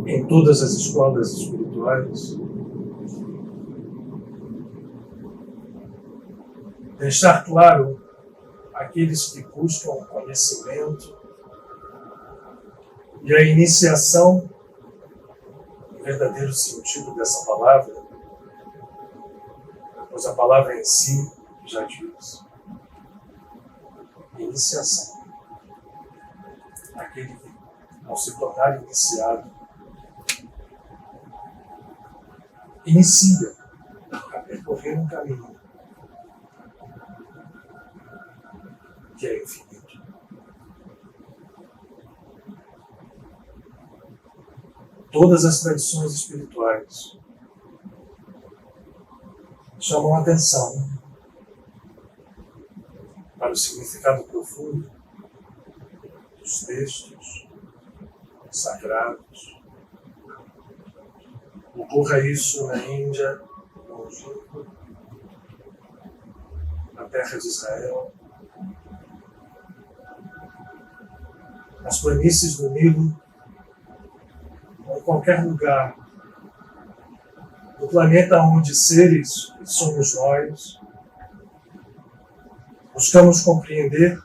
em todas as escolas espirituais, deixar claro aqueles que buscam o conhecimento e a iniciação, no verdadeiro sentido dessa palavra, pois a palavra em si já diz, iniciação. Aquele que, ao se tornar iniciado, inicia a percorrer um caminho que é infinito. Todas as tradições espirituais chamam a atenção para o significado profundo dos textos sagrados. Ocorra isso na Índia, no Egito, na terra de Israel, nas planícies do Nilo, ou em qualquer lugar do planeta onde seres que somos nós buscamos compreender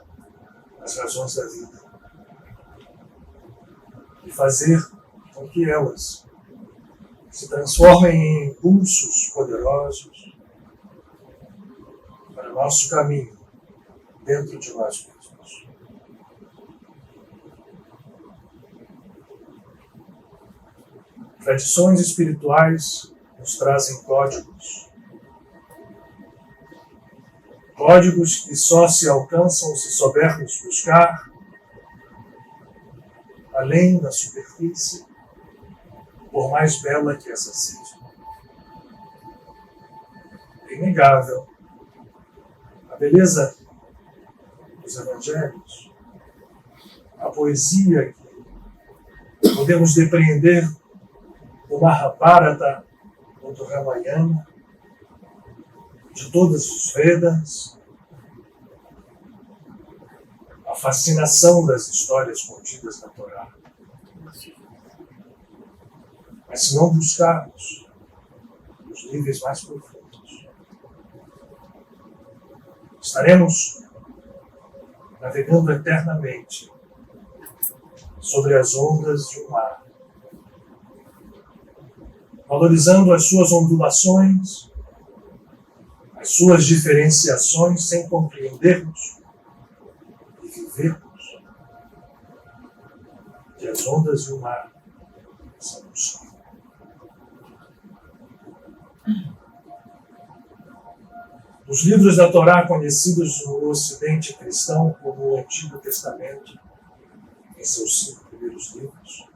as razões da vida e fazer com que elas se transformem em impulsos poderosos para o nosso caminho dentro de nós mesmos. Tradições espirituais nos trazem códigos que só se alcançam se soubermos buscar além da superfície, por mais bela que essa seja. É inegável a beleza dos evangelhos, a poesia que podemos depreender do Mahabharata ou do Ramayana, de todos os Vedas, a fascinação das histórias contidas na Torá. Mas se não buscarmos os níveis mais profundos, estaremos navegando eternamente sobre as ondas de um mar, valorizando as suas ondulações, as suas diferenciações, sem compreendermos e vivermos que as ondas de um mar são o sol. Os livros da Torá, conhecidos no Ocidente cristão como o Antigo Testamento, em seus 5 primeiros livros,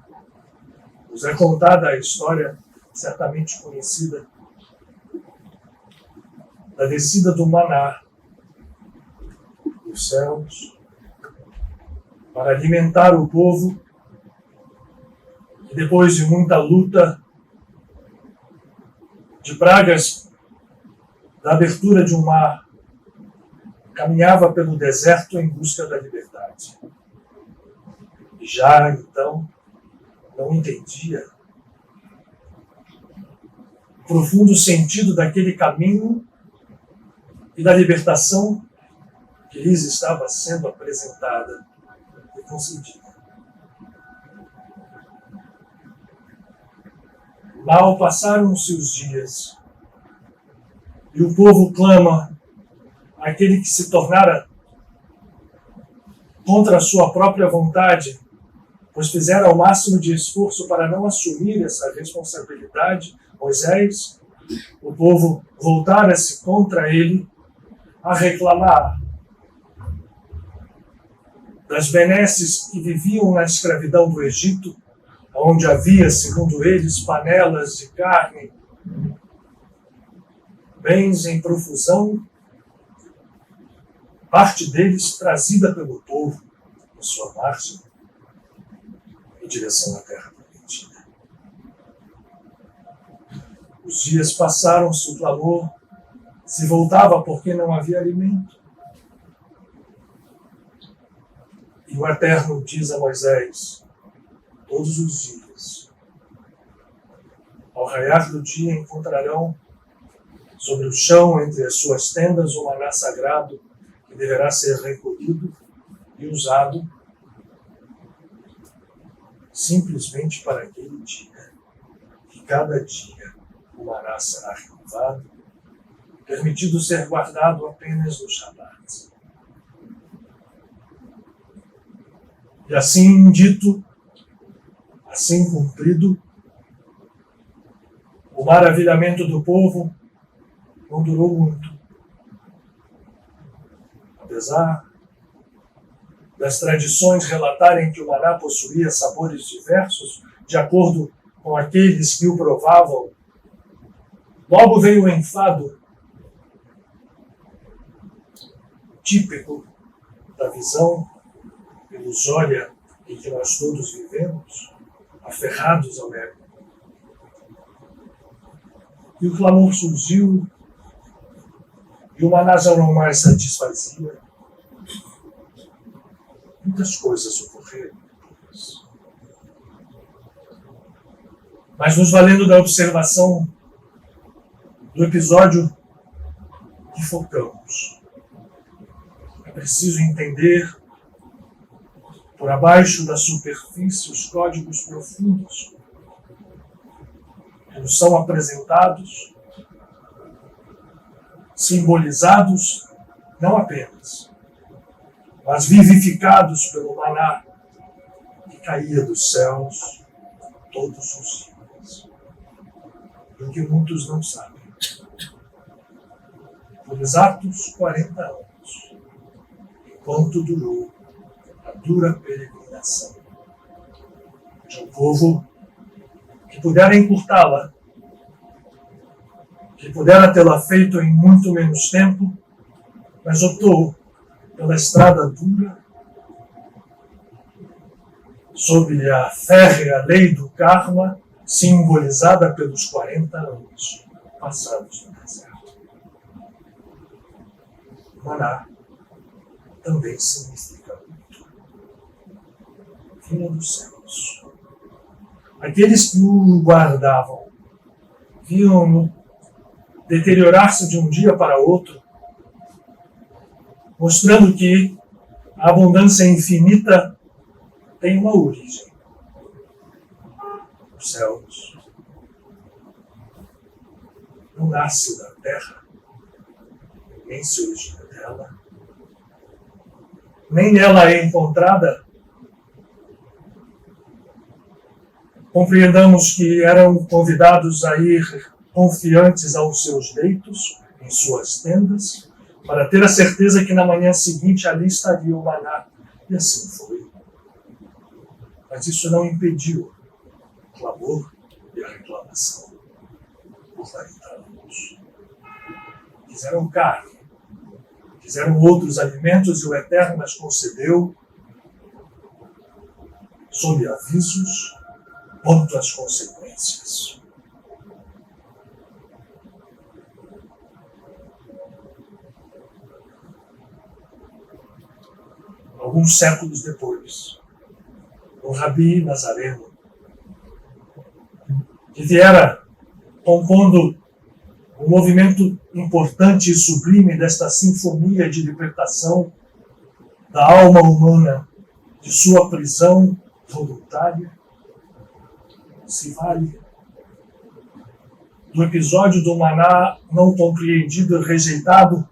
nos é contada a história certamente conhecida da descida do maná dos céus para alimentar o povo e, depois de muita luta, de pragas, da abertura de um mar, caminhava pelo deserto em busca da liberdade. E já então não entendia o profundo sentido daquele caminho e da libertação que lhes estava sendo apresentada e concedida. Mal passaram-se os dias e o povo clama àquele que se tornara contra a sua própria vontade, pois fizeram o máximo de esforço para não assumir essa responsabilidade. Moisés, o povo voltara-se contra ele a reclamar das benesses que viviam na escravidão do Egito, onde havia, segundo eles, panelas de carne, bens em profusão, parte deles trazida pelo povo na sua marcha em direção à terra prometida. Os dias passaram-se, o clamor se voltava porque não havia alimento. E o Eterno diz a Moisés: todos os dias Ao raiar do dia encontrarão sobre o chão entre as suas tendas um maná sagrado que deverá ser recolhido e usado simplesmente para aquele dia. Que cada dia o maná será renovado, permitido ser guardado apenas no Shabat. E assim dito, assim cumprido, o maravilhamento do povo não durou muito. Apesar das tradições relatarem que o maná possuía sabores diversos, de acordo com aqueles que o provavam, logo veio o enfado típico da visão ilusória em que nós todos vivemos, aferrados ao ego. E o clamor surgiu, e o maná já não mais satisfazia. Muitas coisas ocorreram depois. Mas nos valendo da observação do episódio que focamos, é preciso entender por abaixo da superfície os códigos profundos que nos são apresentados, simbolizados não apenas, mas vivificados pelo maná que caía dos céus todos os dias. E o que muitos não sabem. Por exatos 40 anos, enquanto durou a dura peregrinação de um povo que pudera encurtá-la, que pudera tê-la feito em muito menos tempo, mas optou pela estrada dura, sob a férrea lei do karma, simbolizada pelos 40 anos passados no deserto. Maná também significa muito. Vinha dos céus. Aqueles que o guardavam viam-no deteriorar-se de um dia para outro, mostrando que a abundância infinita tem uma origem. Os céus não nasce da terra, nem se origina dela, nem nela é encontrada. Compreendamos que eram convidados a ir confiantes aos seus leitos, em suas tendas, para ter a certeza que na manhã seguinte ali estaria o maná. E assim foi. Mas isso não impediu o clamor e a reclamação por 40 anos. Quiseram carne, quiseram outros alimentos e o Eterno as concedeu sob avisos quanto às consequências. Alguns séculos depois, o Rabi Nazareno, que viera compondo um movimento importante e sublime desta sinfonia de libertação da alma humana de sua prisão voluntária, se vale do episódio do maná não compreendido e rejeitado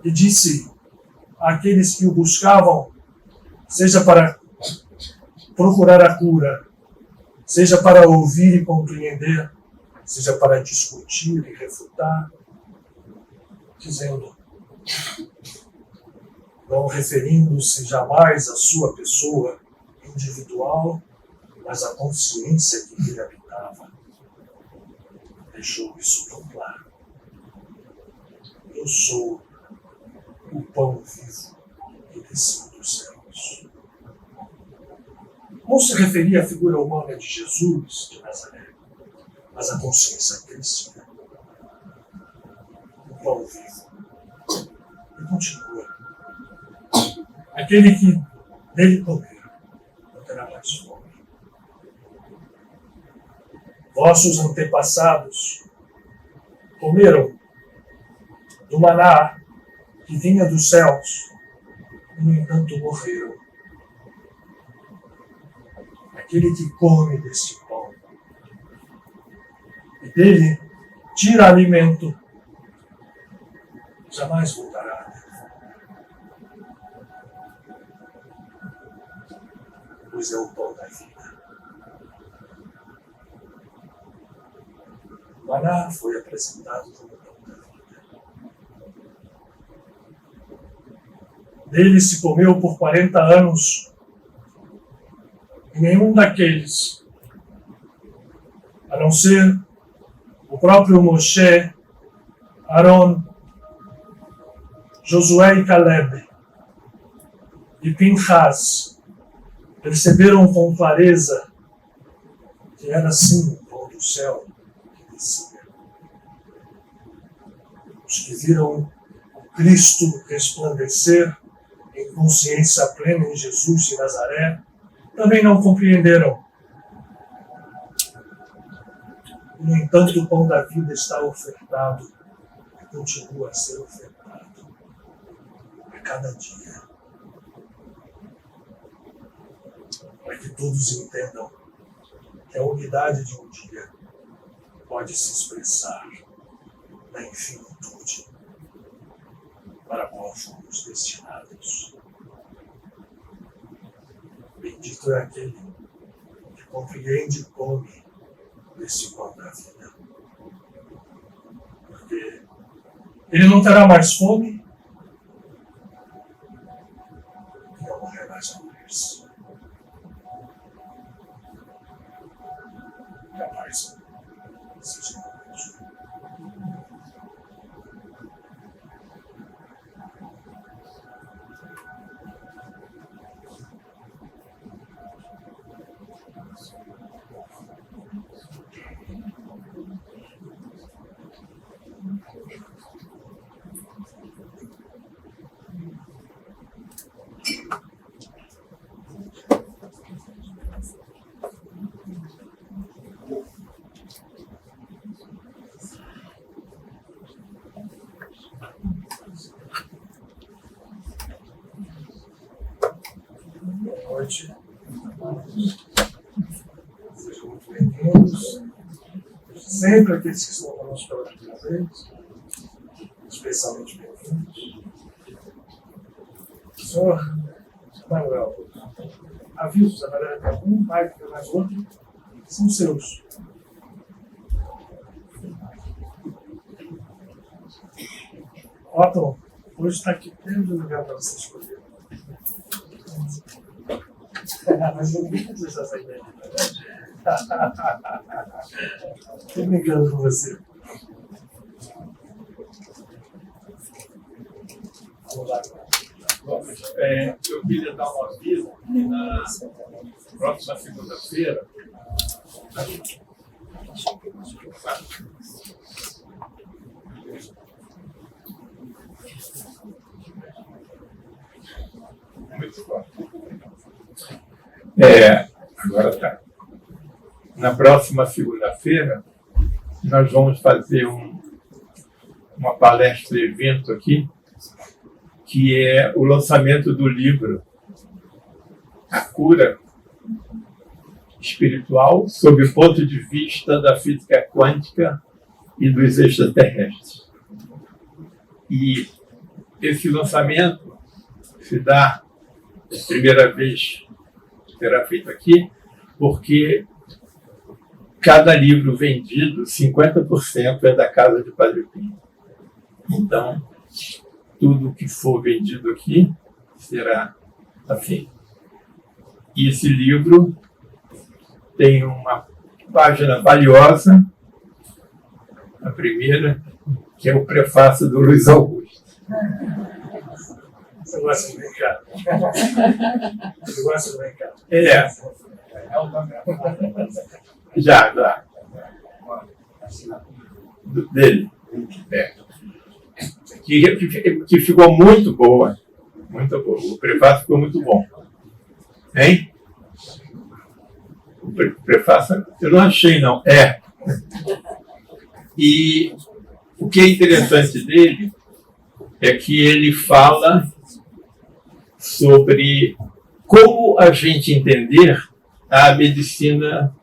e disse àqueles que o buscavam, seja para procurar a cura, seja para ouvir e compreender, seja para discutir e refutar, dizendo, não referindo-se jamais à sua pessoa individual, mas à consciência que lhe habitava. Deixou isso tão claro. Eu sou o pão vivo que desceu dos céus. Não se referia à figura humana de Jesus de Nazaré, mas à consciência crística. O pão vivo. E continua. Aquele que dele comer não terá mais fome. Vossos antepassados comeram do maná que vinha dos céus e, no entanto, morreram. Aquele que come deste pão e dele tira alimento, jamais voltará. Pois é o pão da vida. O maná foi apresentado como o pão da vida. Dele se comeu por 40 anos, e nenhum daqueles, a não ser o próprio Moshe, Aron, Josué e Caleb e Pinchas, perceberam com clareza que era sim o pão do céu que descia. Os que viram o Cristo resplandecer em consciência plena em Jesus de Nazaré também não compreenderam. No entanto, o pão da vida está ofertado e continua a ser ofertado a cada dia, para que todos entendam que a unidade de um dia pode se expressar na infinitude para a qual fomos destinados. Bendito é aquele que compreende e come desse pão da vida, porque ele não terá mais fome e não morrerá jamais. Que a paz seja convosco. Boa noite. Sejam muito bem-vindos. Sempre aqueles que estão conosco pela primeira vez, especialmente bem-vindos. Senhor Manuel, avisos, a galera tem um, vai ter mais outro, são seus. Otton, hoje está aqui tendo lugar para você escolher. Mas eu não vou deixar essa ideia. Estou brincando com você. Vamos lá. Eu queria dar um aviso que na próxima segunda-feira agora tá. Na próxima segunda-feira nós vamos fazer uma palestra evento aqui, que é o lançamento do livro A Cura Espiritual sob o ponto de vista da física quântica e dos extraterrestres. E esse lançamento se dá, a primeira vez que será feito aqui, porque cada livro vendido, 50% é da casa de Padre Pio. Então, tudo que for vendido aqui será assim. E esse livro tem uma página valiosa, a primeira, que é o prefácio do Luiz Augusto. Você gosta de brincar? Você gosta de brincar? Já. Dele. Que ficou muito boa. Muito boa. O prefácio ficou muito bom. Hein? O prefácio, eu não achei, não. E o que é interessante dele é que ele fala sobre como a gente entender a medicina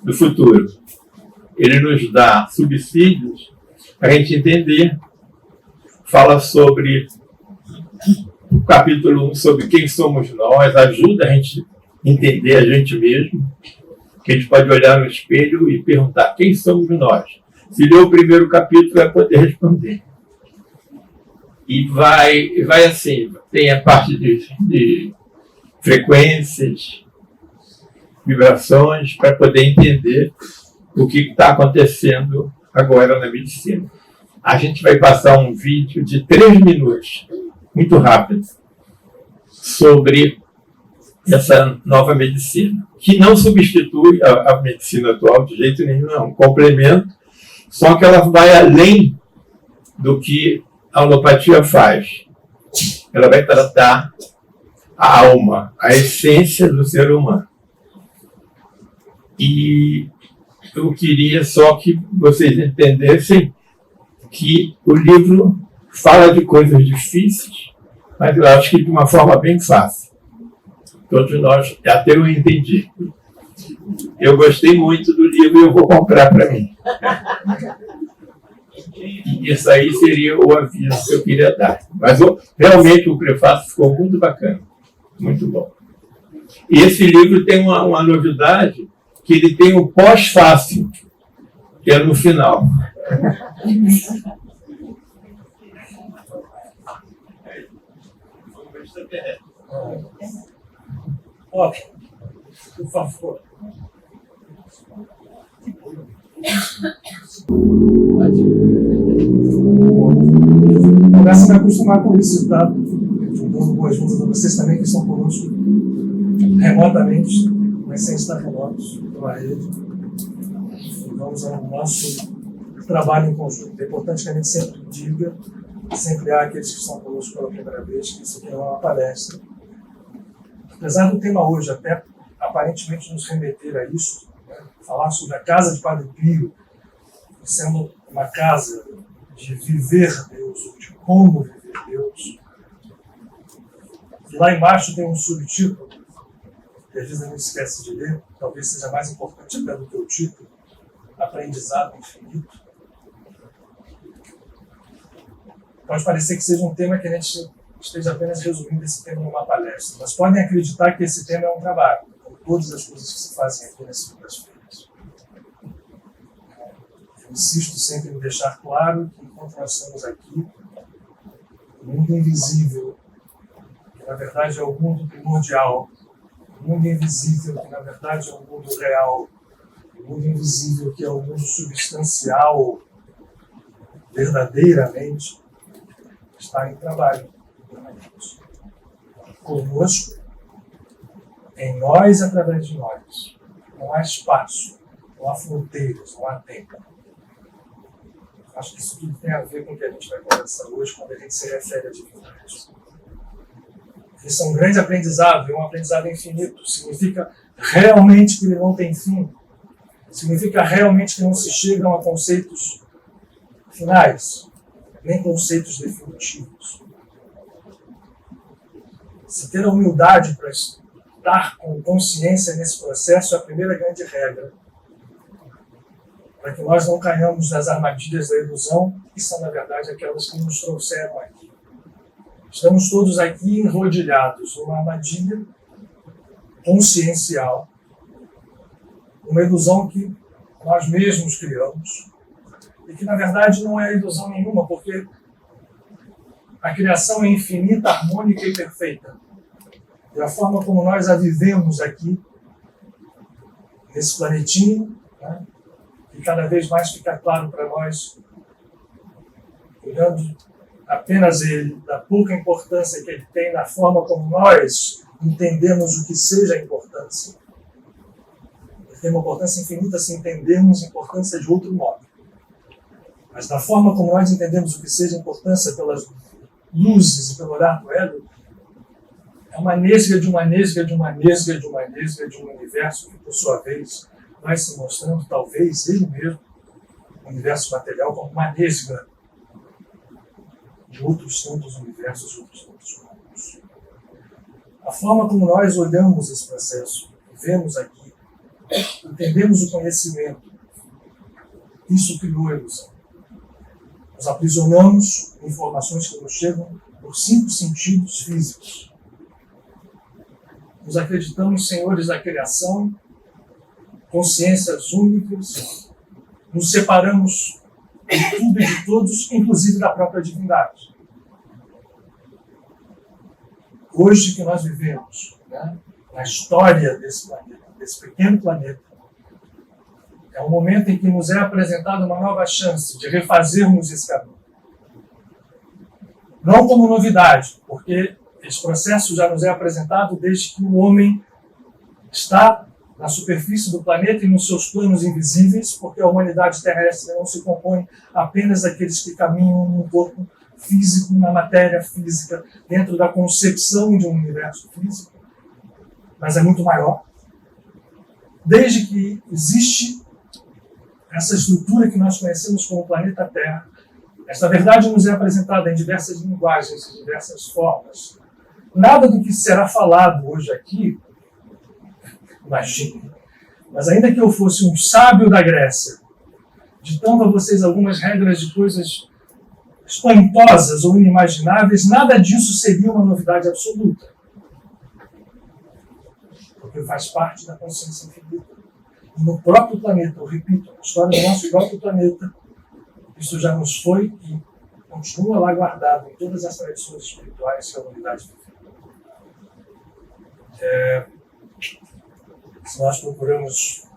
do futuro. Ele nos dá subsídios para a gente entender. Fala sobre o capítulo 1, sobre quem somos nós, ajuda a gente a entender a gente mesmo, que a gente pode olhar no espelho e perguntar quem somos nós. Se ler o primeiro capítulo, vai poder responder. E vai assim, tem a parte de frequências, vibrações, para poder entender o que está acontecendo agora na medicina. A gente vai passar um vídeo de 3 minutos, muito rápido, sobre essa nova medicina, que não substitui a medicina atual de jeito nenhum, é um complemento, só que ela vai além do que a alopatia faz. Ela vai tratar a alma, a essência do ser humano. E eu queria só que vocês entendessem que o livro fala de coisas difíceis, mas eu acho que de uma forma bem fácil. Todos nós, até eu entendi. Eu gostei muito do livro e eu vou comprar para mim. E isso aí seria o aviso que eu queria dar. Mas realmente o prefácio ficou muito bacana, muito bom. E esse livro tem uma novidade, que ele tem o pós-fácil, que é no final. Ótimo, por favor. Começa a me acostumar com isso, tá? Dando boas-vindas a vocês também que estão conosco remotamente, mas sem estar remotos pela rede. E vamos ao nosso trabalho em conjunto. É importante que a gente sempre diga, sempre há aqueles que estão conosco pela primeira vez, que isso aqui não é uma palestra. Apesar do tema hoje até aparentemente nos remeter a isso, né? Falar sobre a casa de Padre Pio, sendo uma casa de viver Deus, ou de como viver Deus. E lá embaixo tem um subtítulo, que às vezes a gente esquece de ler, talvez seja mais importante até do que o título, Aprendizado Infinito. Pode parecer que seja um tema que a gente esteja apenas resumindo esse tema numa palestra, mas podem acreditar que esse tema é um trabalho, como todas as coisas que se fazem aqui nas segundas-feiras. Eu insisto sempre em deixar claro que enquanto nós estamos aqui, o mundo invisível, que na verdade é o mundo primordial, o mundo invisível, que na verdade é o mundo real, o mundo invisível, que é o mundo substancial, verdadeiramente, está em trabalho. Conosco, em nós, através de nós. Não há espaço, não há fronteiras, não há tempo. Acho que isso tudo tem a ver com o que a gente vai conversar hoje quando a gente se refere à divindade. Isso é um grande aprendizado, é um aprendizado infinito. Significa realmente que ele não tem fim. Significa realmente que não se chegam a conceitos finais, nem conceitos definitivos. Se ter a humildade para estar com consciência nesse processo é a primeira grande regra, para que nós não caiamos nas armadilhas da ilusão, que são, na verdade, aquelas que nos trouxeram aqui. Estamos todos aqui enrodilhados numa armadilha consciencial, uma ilusão que nós mesmos criamos, e que, na verdade, não é ilusão nenhuma, porque a criação é infinita, harmônica e perfeita. E a forma como nós a vivemos aqui, nesse planetinho, né, que cada vez mais fica claro para nós, olhando apenas ele, da pouca importância que ele tem na forma como nós entendemos o que seja a importância. Ele tem uma importância infinita se entendermos a importância de outro modo. Mas da forma como nós entendemos o que seja a importância pelas luzes e pelo olhar do ego, é uma nesga de uma nesga de uma nesga de uma nesga de um universo que, por sua vez, vai se mostrando, talvez, ele mesmo, universo material como uma nesga de outros tantos universos, outros tantos mundos. A forma como nós olhamos esse processo, vemos aqui, entendemos o conhecimento, isso criou a ilusão. Nos aprisionamos em informações que nos chegam por 5 sentidos físicos. Nos acreditamos senhores da criação, consciências únicas, nos separamos de tudo e de todos, inclusive da própria divindade. Hoje que nós vivemos, né, na história desse planeta, desse pequeno planeta, é um momento em que nos é apresentada uma nova chance de refazermos esse caminho. Não como novidade, porque esse processo já nos é apresentado desde que o homem está na superfície do planeta e nos seus planos invisíveis, porque a humanidade terrestre não se compõe apenas daqueles que caminham num corpo físico, na matéria física, dentro da concepção de um universo físico, mas é muito maior. Desde que existe essa estrutura que nós conhecemos como planeta Terra, esta verdade nos é apresentada em diversas linguagens e diversas formas. Nada do que será falado hoje aqui, imagine, mas ainda que eu fosse um sábio da Grécia, ditando a vocês algumas regras de coisas espantosas ou inimagináveis, nada disso seria uma novidade absoluta. Porque faz parte da consciência infinita. E no próprio planeta, eu repito, na história do nosso próprio planeta, isso já nos foi e continua lá guardado em todas as tradições espirituais que a humanidade vive. Se nós procuramos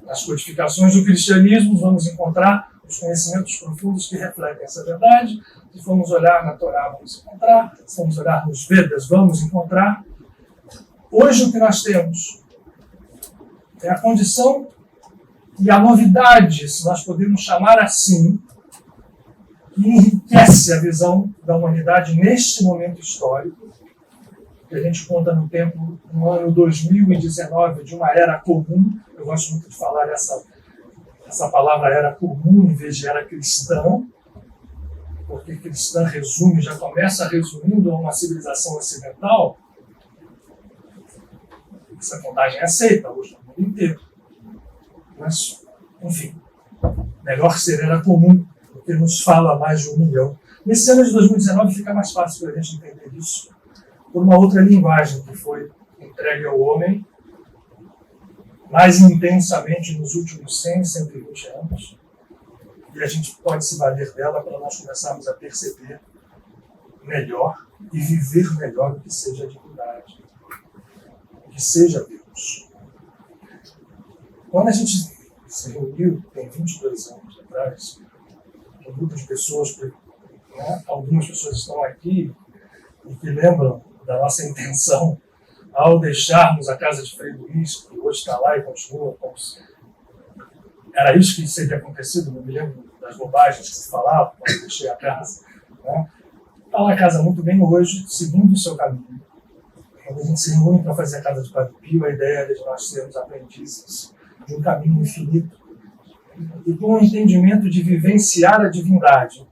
as codificações do cristianismo, vamos encontrar os conhecimentos profundos que refletem essa verdade. Se formos olhar na Torá, vamos encontrar. Se formos olhar nos Vedas, vamos encontrar. Hoje o que nós temos é a condição e a novidade, se nós podemos chamar assim, que enriquece a visão da humanidade neste momento histórico, que a gente conta no tempo, no ano 2019, de uma era comum. Eu gosto muito de falar essa palavra era comum em vez de era cristã, porque cristã resume, já começa resumindo a uma civilização ocidental. Essa contagem é aceita hoje no mundo inteiro. Mas, enfim, melhor ser era comum, porque nos fala mais de 1 milhão. Nesse ano de 2019 fica mais fácil para a gente entender isso por uma outra linguagem que foi entregue ao homem mais intensamente nos últimos 100, 120 anos. E a gente pode se valer dela para nós começarmos a perceber melhor e viver melhor o que seja a divindade, o que seja Deus. Quando a gente se reuniu, tem 22 anos atrás, um grupo de pessoas, né, algumas pessoas estão aqui e que lembram da nossa intenção ao deixarmos a casa de Frei Luís, que hoje está lá e continua como se era isso que teria acontecido, não me lembro das bobagens que se falavam quando eu deixei a casa. Né? Está lá a casa muito bem hoje, seguindo o seu caminho. Quando a gente se reúne para fazer a casa de Padre Pio, a ideia é de nós sermos aprendizes de um caminho infinito e com um entendimento de vivenciar a divindade.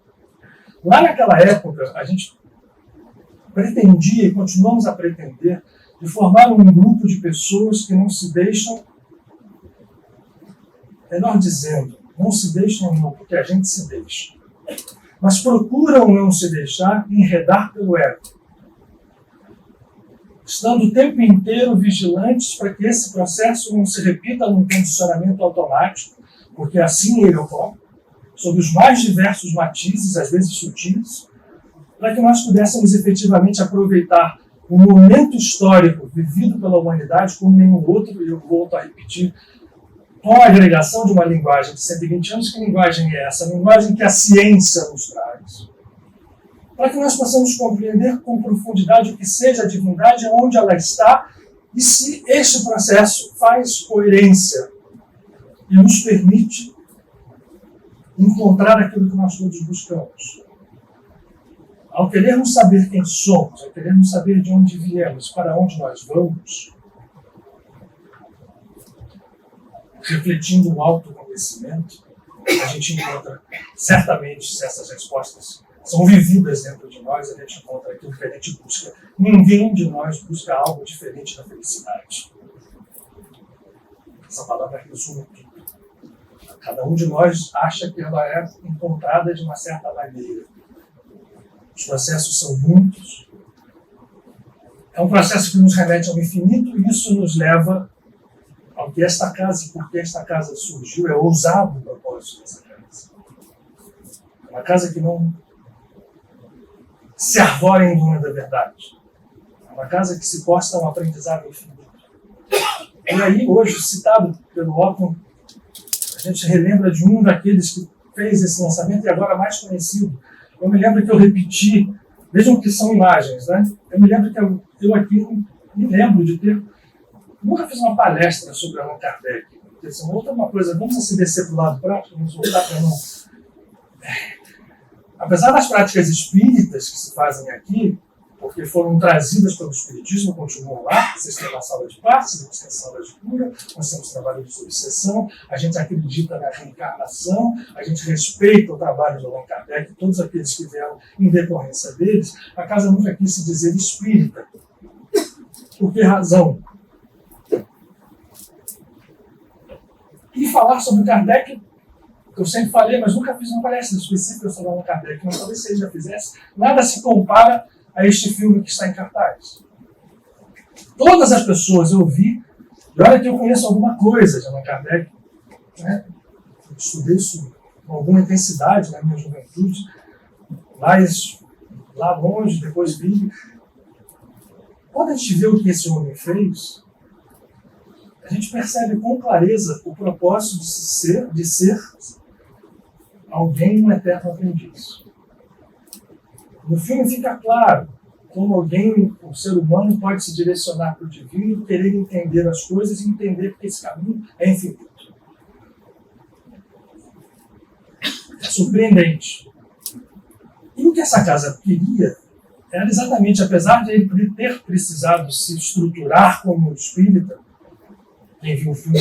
Lá naquela época, a gente pretendia e continuamos a pretender de formar um grupo de pessoas que não se deixam, melhor dizendo, não se deixam não, porque a gente se deixa, mas procuram não se deixar enredar pelo ego, estando o tempo inteiro vigilantes para que esse processo não se repita num condicionamento automático, porque assim ele ocorre, sob os mais diversos matizes, às vezes sutis, para que nós pudéssemos efetivamente aproveitar o momento histórico vivido pela humanidade como nenhum outro, e eu volto a repetir, com a agregação de uma linguagem de 120 anos. Que linguagem é essa? A linguagem que a ciência nos traz. Para que nós possamos compreender com profundidade o que seja a divindade, onde ela está, e se este processo faz coerência e nos permite encontrar aquilo que nós todos buscamos. Ao querermos saber quem somos, ao querermos saber de onde viemos, para onde nós vamos, refletindo o autoconhecimento, a gente encontra, certamente, se essas respostas são vividas dentro de nós, a gente encontra aquilo que a gente busca. Ninguém de nós busca algo diferente da felicidade. Essa palavra resume tudo. Cada um de nós acha que ela é encontrada de uma certa maneira. Os processos são muitos. É um processo que nos remete ao infinito e isso nos leva ao que esta casa, e por que esta casa surgiu, é ousado o propósito dessa casa. É uma casa que não se arvora em dona da verdade. É uma casa que se posta a um aprendizado infinito. E aí, hoje, citado pelo Otton, a gente relembra de um daqueles que fez esse lançamento e agora mais conhecido. Eu me lembro que eu repeti, vejam que são imagens, né? Eu me lembro que eu aqui me lembro de ter... Nunca fiz uma palestra sobre Allan Kardec. Porque assim, outra coisa, vamos assim descer para o lado prático, vamos voltar para não... Apesar das práticas espíritas que se fazem aqui, porque foram trazidas pelo Espiritismo, continuam lá, vocês têm uma sala de passe, nós temos sala de cura, nós temos trabalho de obsessão, a gente acredita na reencarnação, a gente respeita o trabalho de Allan Kardec, todos aqueles que vieram em decorrência deles, a casa nunca quis se dizer espírita. Por que razão? E falar sobre Kardec, que eu sempre falei, mas nunca fiz uma palestra específica sobre Allan Kardec, mas talvez você já fizesse, nada se compara a este filme que está em cartaz. Todas as pessoas eu vi, e olha que eu conheço alguma coisa de Allan Kardec, né? Eu estudei isso com alguma intensidade na minha juventude, mas lá longe, depois vi. Quando a gente vê o que esse homem fez, a gente percebe com clareza o propósito de ser alguém um eterno aprendiz. No filme fica claro como alguém, um ser humano, pode se direcionar para o divino, querer entender as coisas e entender que esse caminho é infinito. É surpreendente. E o que essa casa queria era exatamente, apesar de ele ter precisado se estruturar como espírita, quem viu o filme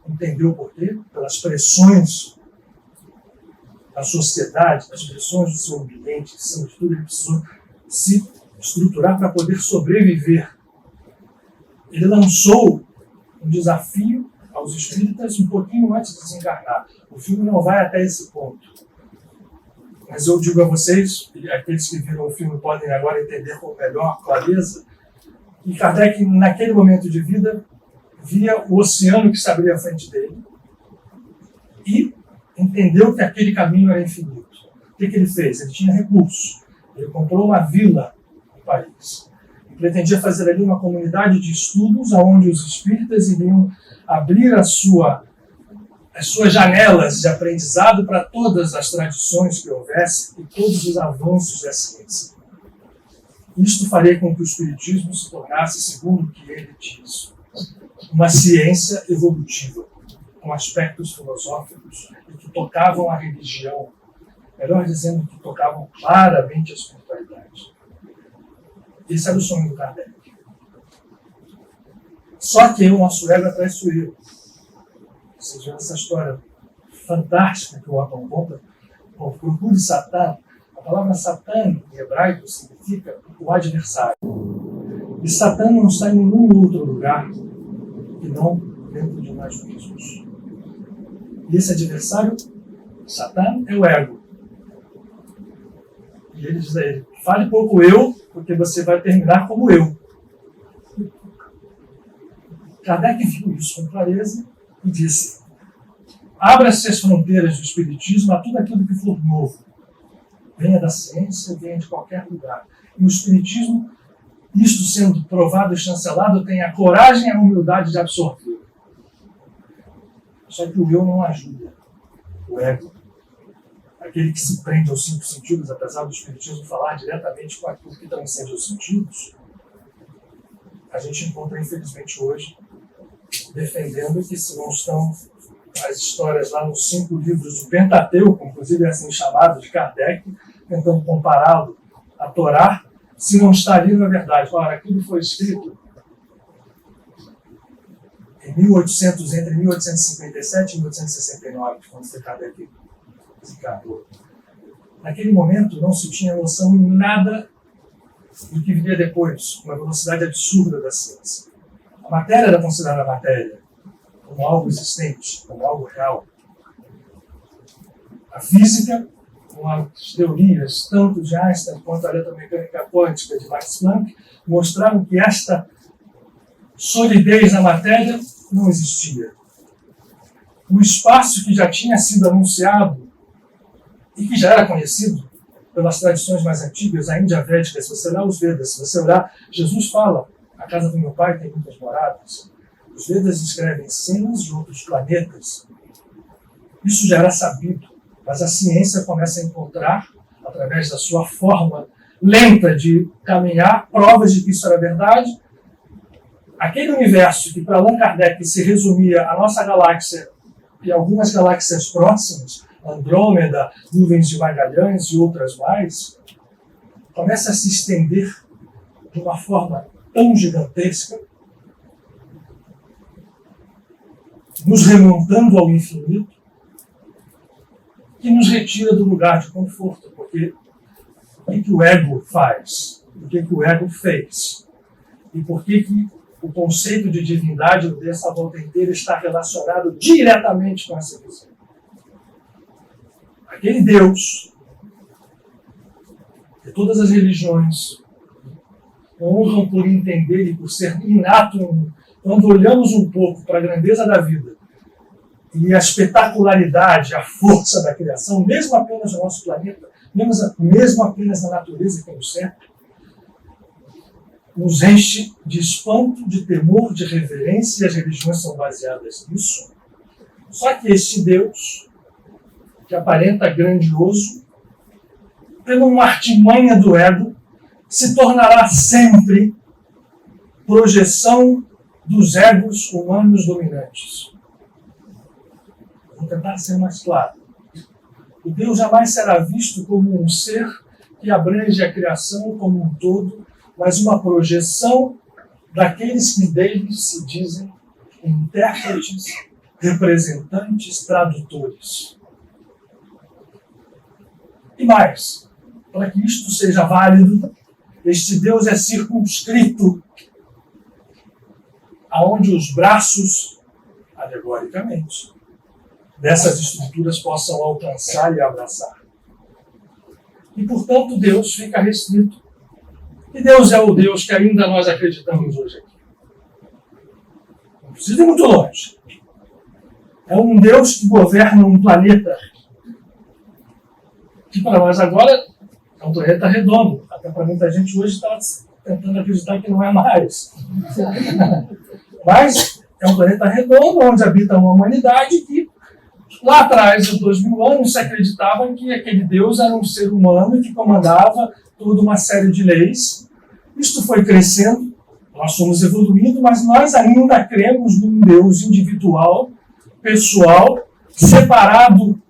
entendeu o porquê, pelas pressões da sociedade, das pressões do seu ambiente, acima de tudo, ele precisou se estruturar para poder sobreviver. Ele lançou um desafio aos espíritas um pouquinho antes de desencarnar. O filme não vai até esse ponto. Mas eu digo a vocês, e aqueles que viram o filme podem agora entender com melhor clareza, que Kardec, naquele momento de vida, via o oceano que se abria à frente dele e entendeu que aquele caminho era infinito. O que ele fez? Ele tinha recursos. Ele comprou uma vila em Paris. E pretendia fazer ali uma comunidade de estudos onde os espíritas iriam abrir as suas janelas de aprendizado para todas as tradições que houvesse e todos os avanços da ciência. Isto faria com que o espiritismo se tornasse, segundo o que ele diz, uma ciência evolutiva, com aspectos filosóficos e que tocavam a religião, melhor dizendo, que tocavam claramente a espiritualidade. Esse era o sonho do Kardec. Só que o nosso ego é traiçoeiro. Ou seja, essa história fantástica que o Otton conta, procure Satã. A palavra Satã, em hebraico, significa o adversário. E Satã não está em nenhum outro lugar que não dentro de nós mesmos. E esse adversário, Satã, é o ego. E ele diz a ele, fale pouco eu, porque você vai terminar como eu. Kardec viu isso com clareza e disse, abra-se as fronteiras do espiritismo a tudo aquilo que for novo. Venha da ciência, venha de qualquer lugar. E o espiritismo, isto sendo provado e chancelado, tem a coragem e a humildade de absorver. Só que o eu não ajuda. O ego, aquele que se prende aos 5 sentidos, apesar do espiritismo falar diretamente com aquilo que transcende os sentidos, a gente encontra, infelizmente, hoje, defendendo que se não estão as histórias lá nos 5 livros do Pentateuco, inclusive assim chamado de Kardec, tentando compará-lo à Torá, se não está ali na verdade. Ora, aquilo foi escrito em entre 1857 e 1869, quando foi Kardec desencarnou. Naquele momento não se tinha noção em nada do que viria depois, com uma velocidade absurda da ciência. A matéria era considerada matéria, como algo existente, como algo real. A física, com as teorias, tanto de Einstein quanto a eletromecânica quântica de Max Planck, mostraram que esta solidez na matéria não existia. O espaço que já tinha sido anunciado e que já era conhecido pelas tradições mais antigas, a Índia Védica, se você olhar os Vedas, se você olhar, Jesus fala, a casa do meu pai tem muitas moradas. Os Vedas descrevem cenas de outros planetas. Isso já era sabido, mas a ciência começa a encontrar, através da sua forma lenta de caminhar, provas de que isso era verdade. Aquele universo que para Allan Kardec se resumia à nossa galáxia e algumas galáxias próximas, Andrômeda, nuvens de Magalhães e outras mais, começa a se estender de uma forma tão gigantesca, nos remontando ao infinito, que nos retira do lugar de conforto, porque o que o ego faz? O que o ego fez? E por que o conceito de divindade dessa volta inteira está relacionado diretamente com essa visão? Aquele Deus que todas as religiões honram por entender e por ser inato, quando olhamos um pouco para a grandeza da vida e a espetacularidade, a força da criação, mesmo apenas no nosso planeta, mesmo apenas na natureza que nos cerca, nos enche de espanto, de temor, de reverência, e as religiões são baseadas nisso. Só que este Deus, que aparenta grandioso, pela uma artimanha do ego, se tornará sempre projeção dos egos humanos dominantes. Vou tentar ser mais claro. O Deus jamais será visto como um ser que abrange a criação como um todo, mas uma projeção daqueles que deles se dizem intérpretes, representantes, tradutores. E mais, para que isto seja válido, este Deus é circunscrito aonde os braços, alegoricamente, dessas estruturas possam alcançar e abraçar. E, portanto, Deus fica restrito. E Deus é o Deus que ainda nós acreditamos hoje aqui. Não precisa ir muito longe. É um Deus que governa um planeta que para nós agora é um planeta redondo. Até para muita gente hoje está tentando acreditar que não é mais. Mas é um planeta redondo onde habita uma humanidade que lá atrás, há 2000 anos, se acreditava que aquele Deus era um ser humano que comandava toda uma série de leis. Isto foi crescendo, nós fomos evoluindo, mas nós ainda cremos num Deus individual, pessoal, separado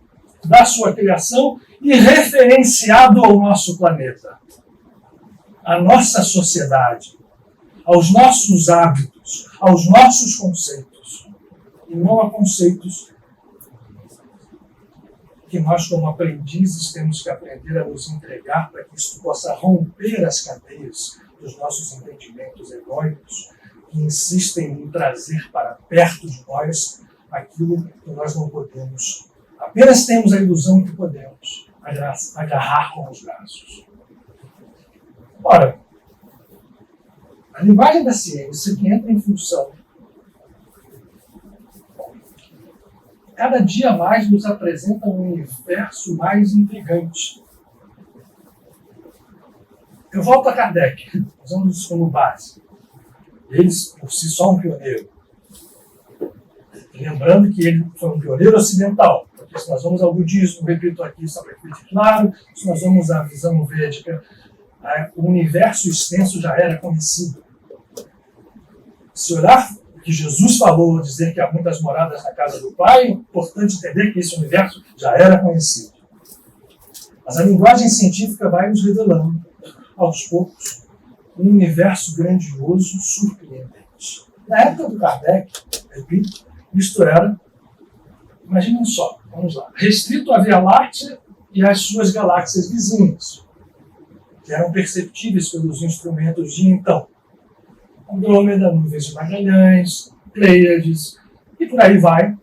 da sua criação e referenciado ao nosso planeta, à nossa sociedade, aos nossos hábitos, aos nossos conceitos, e não a conceitos que nós, como aprendizes, temos que aprender a nos entregar para que isso possa romper as cadeias dos nossos entendimentos egóicos que insistem em trazer para perto de nós aquilo que nós não podemos. Apenas temos a ilusão que podemos agarrar com os braços. Ora, a linguagem da ciência que entra em função cada dia mais nos apresenta um universo mais intrigante. Eu volto a Kardec, usando isso como base. Ele, por si só, um pioneiro. Lembrando que ele foi um pioneiro ocidental, porque se nós vamos ao budismo, repito aqui só para que fique claro, se nós vamos à visão védica, o universo extenso já era conhecido. Se olhar o que Jesus falou, dizer que há muitas moradas na casa do Pai, é importante entender que esse universo já era conhecido. Mas a linguagem científica vai nos revelando, aos poucos, um universo grandioso, surpreendente. Na época do Kardec, repito, isto era, imaginem só, Vamos lá. Restrito à Via Láctea e às suas galáxias vizinhas, que eram perceptíveis pelos instrumentos de então. Andrômeda, nuvens de Magalhães, Pleiades, e por aí vai.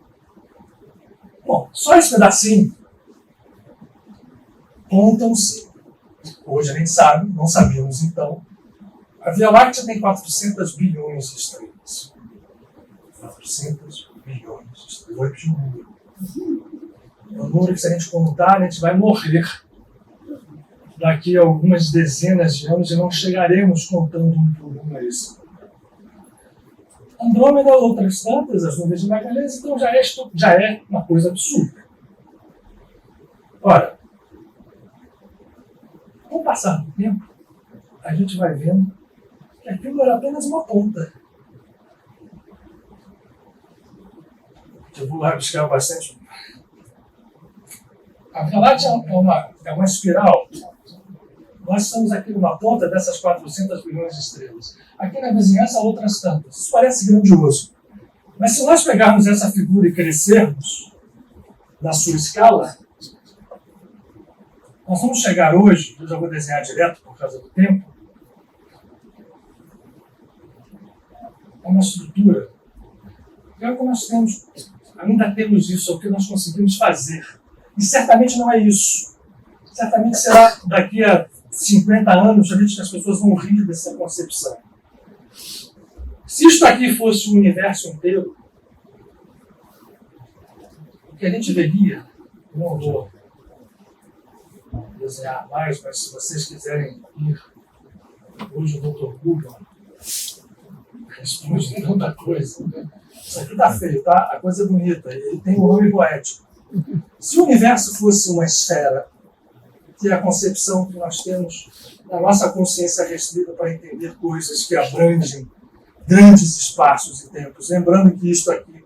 Bom, só esse pedacinho contam-se, hoje a gente sabe, não sabíamos então, a Via Láctea tem 400 bilhões de estrelas. 400 bilhões de estrelas. Eu vou repetir um número. É um número que, se a gente contar, a gente vai morrer daqui a algumas dezenas de anos e não chegaremos contando um por um a esse. Andrômeda, outras tantas, as nuvens de Magalhães, então já é uma coisa absurda. Ora, com o passar do tempo, a gente vai vendo que aquilo era apenas uma ponta. Eu vou lá buscar bastante. A Via Láctea é uma espiral. Nós estamos aqui numa ponta dessas 400 bilhões de estrelas. Aqui na vizinhança, outras tantas. Isso parece grandioso. Mas se nós pegarmos essa figura e crescermos na sua escala, nós vamos chegar hoje, eu já vou desenhar direto por causa do tempo, a uma estrutura. É o que nós temos, ainda temos isso, é o que nós conseguimos fazer. E certamente não é isso. Certamente será daqui a 50 anos, a gente, as pessoas vão rir dessa concepção. Se isto aqui fosse o universo inteiro, o que a gente veria, eu não vou desenhar mais, mas se vocês quiserem ir, hoje o Dr. Google responde tanta coisa. Né? Isso aqui tá feio, tá? A coisa é bonita, ele tem um nome poético. Se o universo fosse uma esfera, que é a concepção que nós temos da nossa consciência restrita para entender coisas que abrangem grandes espaços e tempos, lembrando que isto aqui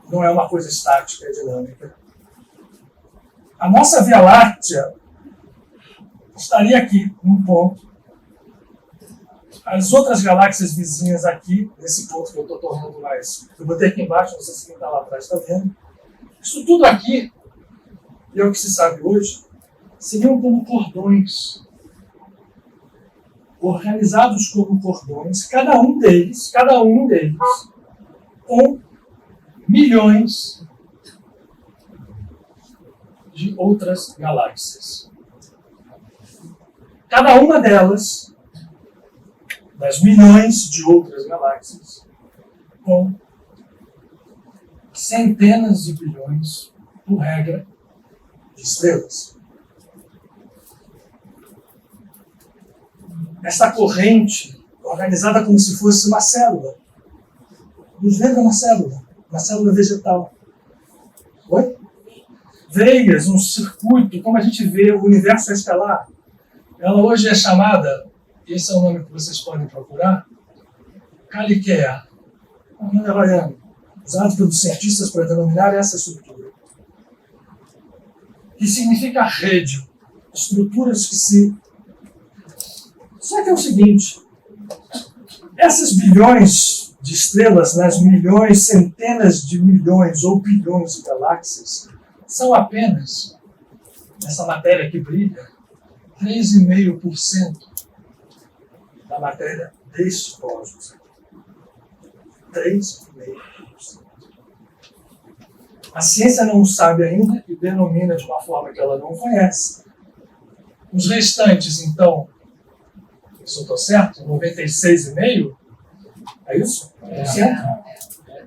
não é uma coisa estática, é dinâmica. A nossa Via Láctea estaria aqui, num ponto. As outras galáxias vizinhas aqui, nesse ponto que eu estou tornando mais... Eu botei aqui embaixo, não sei se quem está lá atrás está vendo. Isso tudo aqui, e é o que se sabe hoje, seriam como cordões. Organizados como cordões, cada um deles, com milhões de outras galáxias. Cada uma delas, das milhões de outras galáxias, com centenas de bilhões, por regra, de estrelas. Esta corrente, organizada como se fosse uma célula, nos lembra uma célula vegetal. Oi? Veias, um circuito, como a gente vê o universo estelar. Ela hoje é chamada, esse é o nome que vocês podem procurar, Caliquea, um nome havaiano, usado pelos cientistas para denominar essa estrutura, que significa rede, estruturas que se... Só que é o seguinte, essas bilhões de estrelas, nas milhões, centenas de milhões ou bilhões de galáxias, são apenas, essa matéria que brilha, 3,5% da matéria deste cosmos. 3,5%. A ciência não sabe ainda e denomina de uma forma que ela não conhece. Os restantes, então, se eu estou certo, 96,5%, é isso? Certo?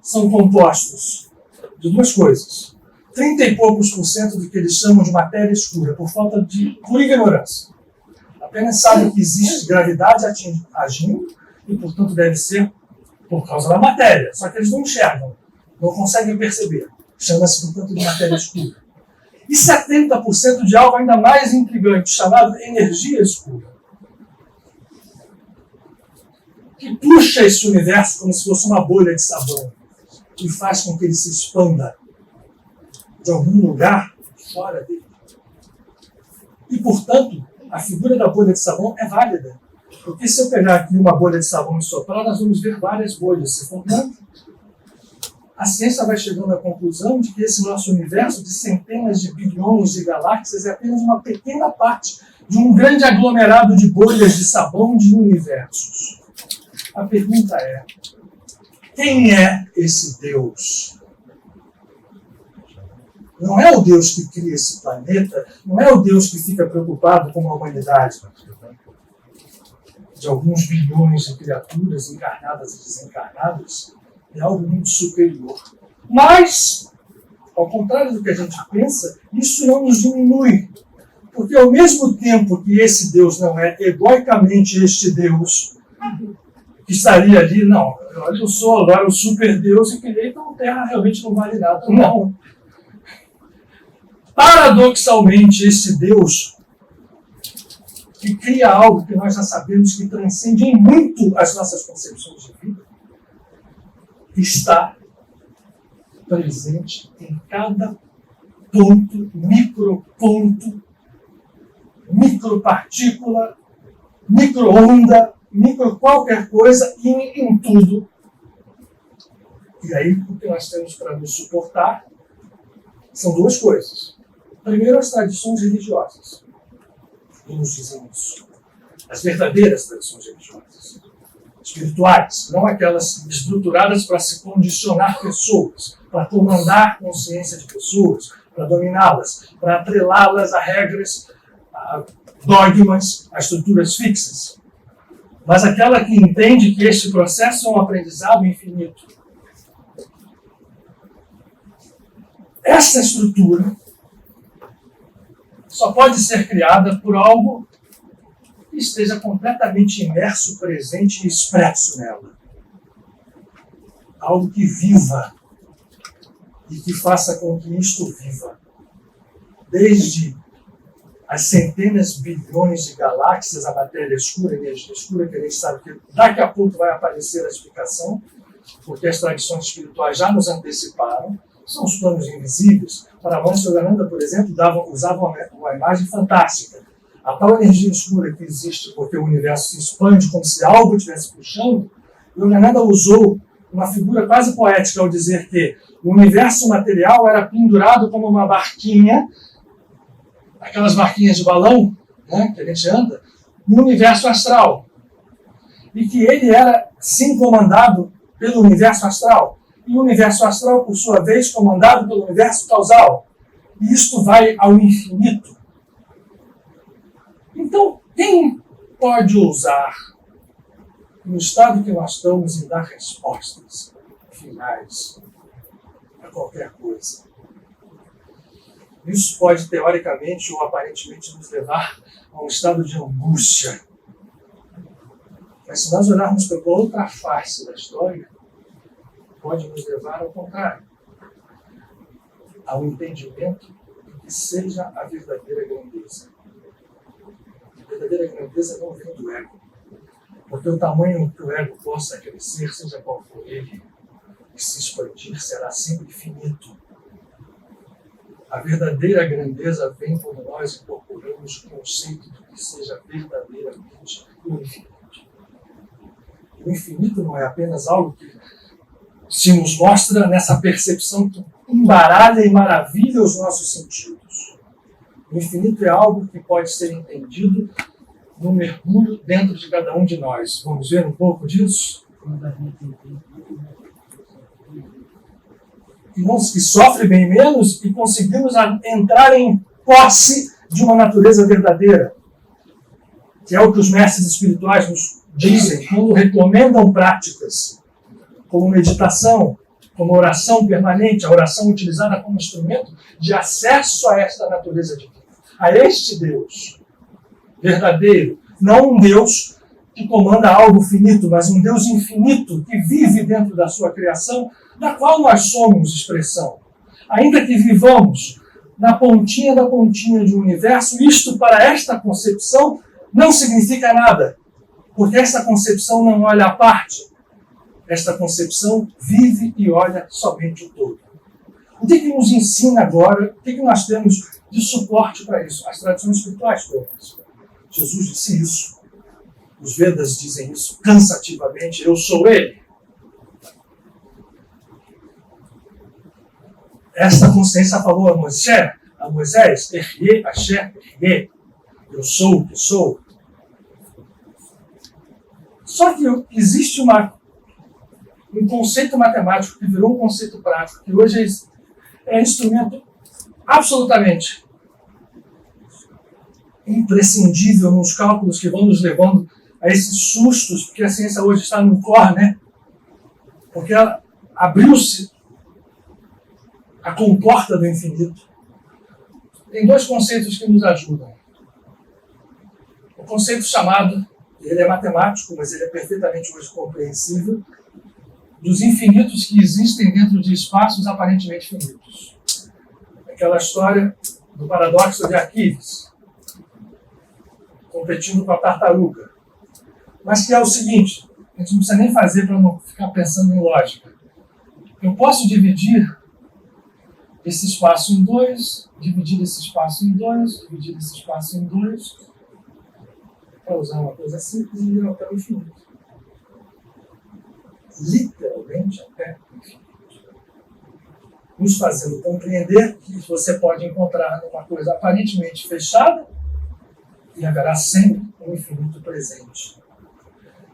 São compostos de duas coisas. 30 e poucos % do que eles chamam de matéria escura, por ignorância. Apenas sabem que existe gravidade agindo e, portanto, deve ser por causa da matéria. Só que eles não enxergam, não conseguem perceber. Chama-se, portanto, de matéria escura. E 70% de algo ainda mais intrigante, chamado energia escura, que puxa esse universo como se fosse uma bolha de sabão e faz com que ele se expanda de algum lugar fora dele. E, portanto, a figura da bolha de sabão é válida. Porque se eu pegar aqui uma bolha de sabão e soprar, nós vamos ver várias bolhas se formando. a ciência vai chegando à conclusão de que esse nosso universo de centenas de bilhões de galáxias é apenas uma pequena parte de um grande aglomerado de bolhas de sabão de universos. A pergunta é: quem é esse Deus? Não é o Deus que cria esse planeta, não é o Deus que fica preocupado com a humanidade de alguns bilhões de criaturas encarnadas e desencarnadas. É algo muito superior. Mas, ao contrário do que a gente pensa, isso não nos diminui. Porque ao mesmo tempo que esse Deus não é egoicamente este Deus, que estaria ali, não, olha, eu sou agora o super Deus e criei, então a Terra realmente não vale nada. Não. Paradoxalmente, esse Deus que cria algo que nós já sabemos que transcende em muito as nossas concepções de vida, está presente em cada ponto, micropartícula, micro-onda, micro qualquer coisa e em tudo. E aí, o que nós temos para nos suportar são duas coisas. Primeiro, as tradições religiosas, que nos dizem isso. As verdadeiras tradições religiosas, espirituais, não aquelas estruturadas para se condicionar pessoas, para comandar consciência de pessoas, para dominá-las, para atrelá-las a regras, a dogmas, a estruturas fixas. Mas aquela que entende que este processo é um aprendizado infinito. Essa estrutura só pode ser criada por algo que esteja completamente imerso, presente e expresso nela. Algo que viva e que faça com que isto viva. Desde as centenas bilhões de galáxias, a matéria escura, a energia escura, que a gente sabe que daqui a pouco vai aparecer a explicação, porque as tradições espirituais já nos anteciparam, são os planos invisíveis. Para Yogananda, por exemplo, usavam uma imagem fantástica. A tal energia escura que existe porque o universo se expande como se algo estivesse puxando, Yogananda usou uma figura quase poética ao dizer que o universo material era pendurado como uma barquinha, aquelas barquinhas de balão, né, que a gente anda, no universo astral. E que ele era, sim, comandado pelo universo astral. E o universo astral, por sua vez, comandado pelo universo causal. E isto vai ao infinito. Então, quem pode ousar, no estado que nós estamos, em dar respostas finais a qualquer coisa? Isso pode, teoricamente ou aparentemente, nos levar a um estado de angústia. Mas se nós olharmos para outra face da história, pode nos levar ao contrário, ao entendimento de que seja a verdadeira grandeza. A verdadeira grandeza não vem do ego, porque o tamanho que o ego possa crescer, seja qual for ele, e se expandir, será sempre finito. A verdadeira grandeza vem quando nós incorporamos o conceito de que seja verdadeiramente o infinito. O infinito não é apenas algo que se nos mostra nessa percepção que embaralha e maravilha os nossos sentidos. O infinito é algo que pode ser entendido no mergulho dentro de cada um de nós. Vamos ver um pouco disso? Que sofre bem menos e conseguimos entrar em posse de uma natureza verdadeira, que é o que os mestres espirituais nos dizem quando recomendam práticas como meditação, como oração permanente, a oração utilizada como instrumento de acesso a esta natureza divina, a este Deus verdadeiro, não um Deus que comanda algo finito, mas um Deus infinito que vive dentro da sua criação, da qual nós somos expressão. Ainda que vivamos na pontinha da pontinha de um universo, isto para esta concepção não significa nada, porque esta concepção não olha a parte. Esta concepção vive e olha somente o todo. O que nos ensina agora? O que nós temos de suporte para isso? As tradições espirituais todas. Jesus disse isso. Os Vedas dizem isso cansativamente. Eu sou Ele. esta consciência falou a Moisés, Errie, Asher, Errie, eu sou o que sou. Só que existe um conceito matemático que virou um conceito prático, que hoje é instrumento absolutamente imprescindível nos cálculos que vão nos levando a esses sustos, porque a ciência hoje está no core, né? Porque ela abriu-se a comporta do infinito. Tem dois conceitos que nos ajudam. O conceito chamado, ele é matemático, mas ele é perfeitamente hoje compreensível, dos infinitos que existem dentro de espaços aparentemente finitos. Aquela história do paradoxo de Arquimedes, competindo com a tartaruga. Mas que é o seguinte, a gente não precisa nem fazer para não ficar pensando em lógica. Eu posso dividir esse espaço em dois, dividir esse espaço em dois, dividir esse espaço em dois, para usar uma coisa simples e ir até o infinito. Literalmente até o infinito. Nos fazendo compreender que você pode encontrar numa coisa aparentemente fechada e haverá sempre um infinito presente.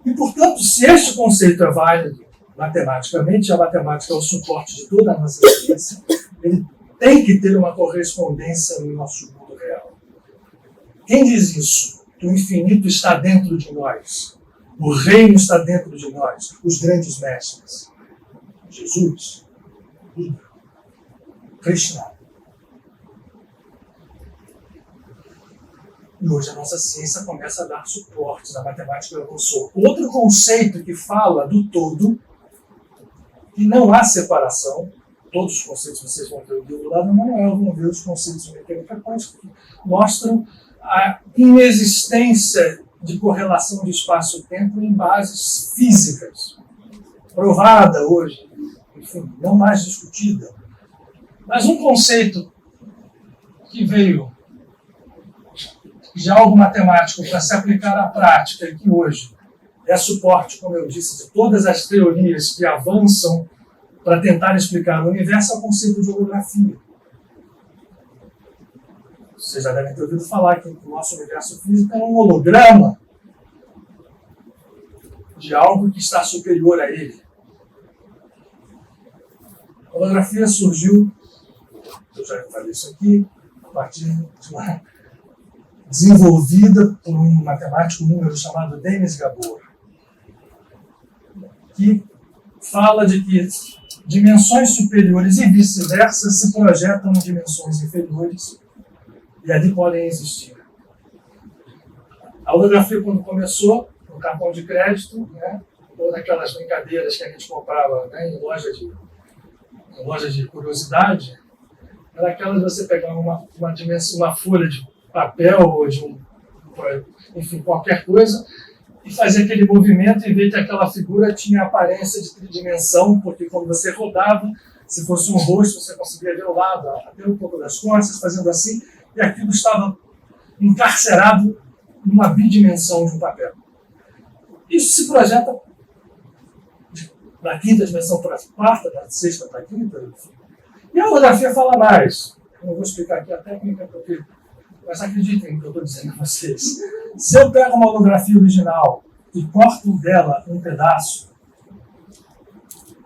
E, portanto, se este conceito é válido matematicamente, a matemática é o suporte de toda a nossa ciência, ele tem que ter uma correspondência no nosso mundo real. Quem diz isso? Que o infinito está dentro de nós. O reino está dentro de nós. Os grandes mestres. Jesus, Buda, Krishna. E hoje a nossa ciência começa a dar suportes. A matemática avançou. Outro conceito que fala do todo, que não há separação. Todos os conceitos vocês vão ver o livro lá no manual, vão ver os conceitos de mecânica quântica que mostram a inexistência de correlação de espaço-tempo em bases físicas. Provada hoje, enfim, não mais discutida. Mas um conceito que veio de algo matemático para se aplicar à prática e que hoje é suporte, como eu disse, de todas as teorias que avançam para tentar explicar o universo, é o conceito de holografia. Vocês já devem ter ouvido falar que o nosso universo físico é um holograma de algo que está superior a ele. A holografia surgiu, eu já falei isso aqui, a partir de uma desenvolvida por um matemático húngaro chamado Denis Gabor, que fala de que dimensões superiores e vice-versa se projetam em dimensões inferiores e ali podem existir. A holografia, quando começou, no cartão de crédito, né, ou naquelas brincadeiras que a gente comprava, né, em loja de curiosidade, era aquela de você pegar uma dimensão, uma folha de papel ou de enfim, qualquer coisa, e fazer aquele movimento e ver que aquela figura tinha aparência de tridimensão, porque quando você rodava, se fosse um rosto, você conseguia ver o lado, até um pouco das costas, fazendo assim, e aquilo estava encarcerado numa bidimensão de um papel. Isso se projeta da quinta dimensão para a quarta, da sexta para a quinta, enfim. E a holografia fala mais. Eu não vou explicar aqui a técnica, mas acreditem no que eu estou dizendo a vocês. Se eu pego uma holografia original e corto dela um pedaço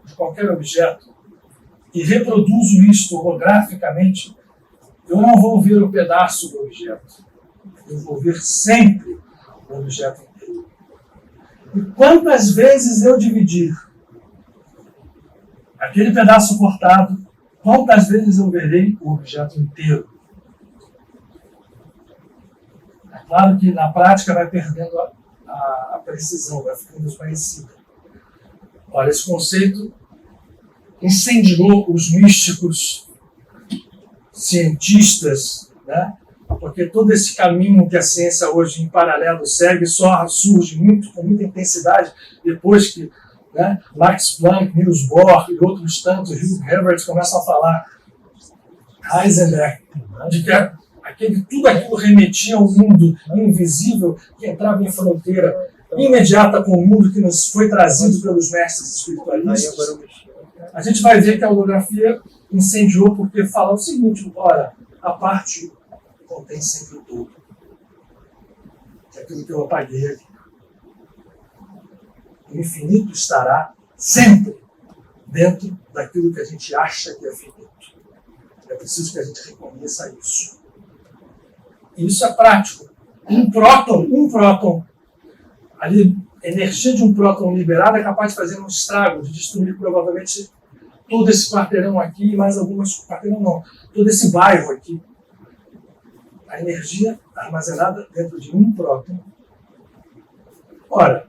de qualquer objeto e reproduzo isto holograficamente, eu não vou ver o pedaço do objeto. Eu vou ver sempre o objeto inteiro. E quantas vezes eu dividir aquele pedaço cortado, quantas vezes eu verei o objeto inteiro? É claro que na prática vai perdendo a precisão, vai ficando desconhecida. Olha, esse conceito incendiou os místicos, cientistas, né? Porque todo esse caminho que a ciência hoje em paralelo segue só surge com muita intensidade depois que, né, Max Planck, Niels Bohr e outros tantos, Hugh Herbert, começam a falar, Heisenberg, de que tudo aquilo remetia ao mundo invisível que entrava em fronteira imediata com o mundo que nos foi trazido pelos mestres espiritualistas. A gente vai ver que a holografia incendiou porque fala o seguinte: ora, a parte contém sempre o todo. É aquilo que eu apaguei aqui. O infinito estará sempre dentro daquilo que a gente acha que é finito. É preciso que a gente reconheça isso. E isso é prático. Um próton, ali, a energia de um próton liberado é capaz de fazer um estrago, de destruir provavelmente todo esse quarteirão aqui e mais algumas, quarteirão não, todo esse bairro aqui. A energia armazenada dentro de um próton. Ora,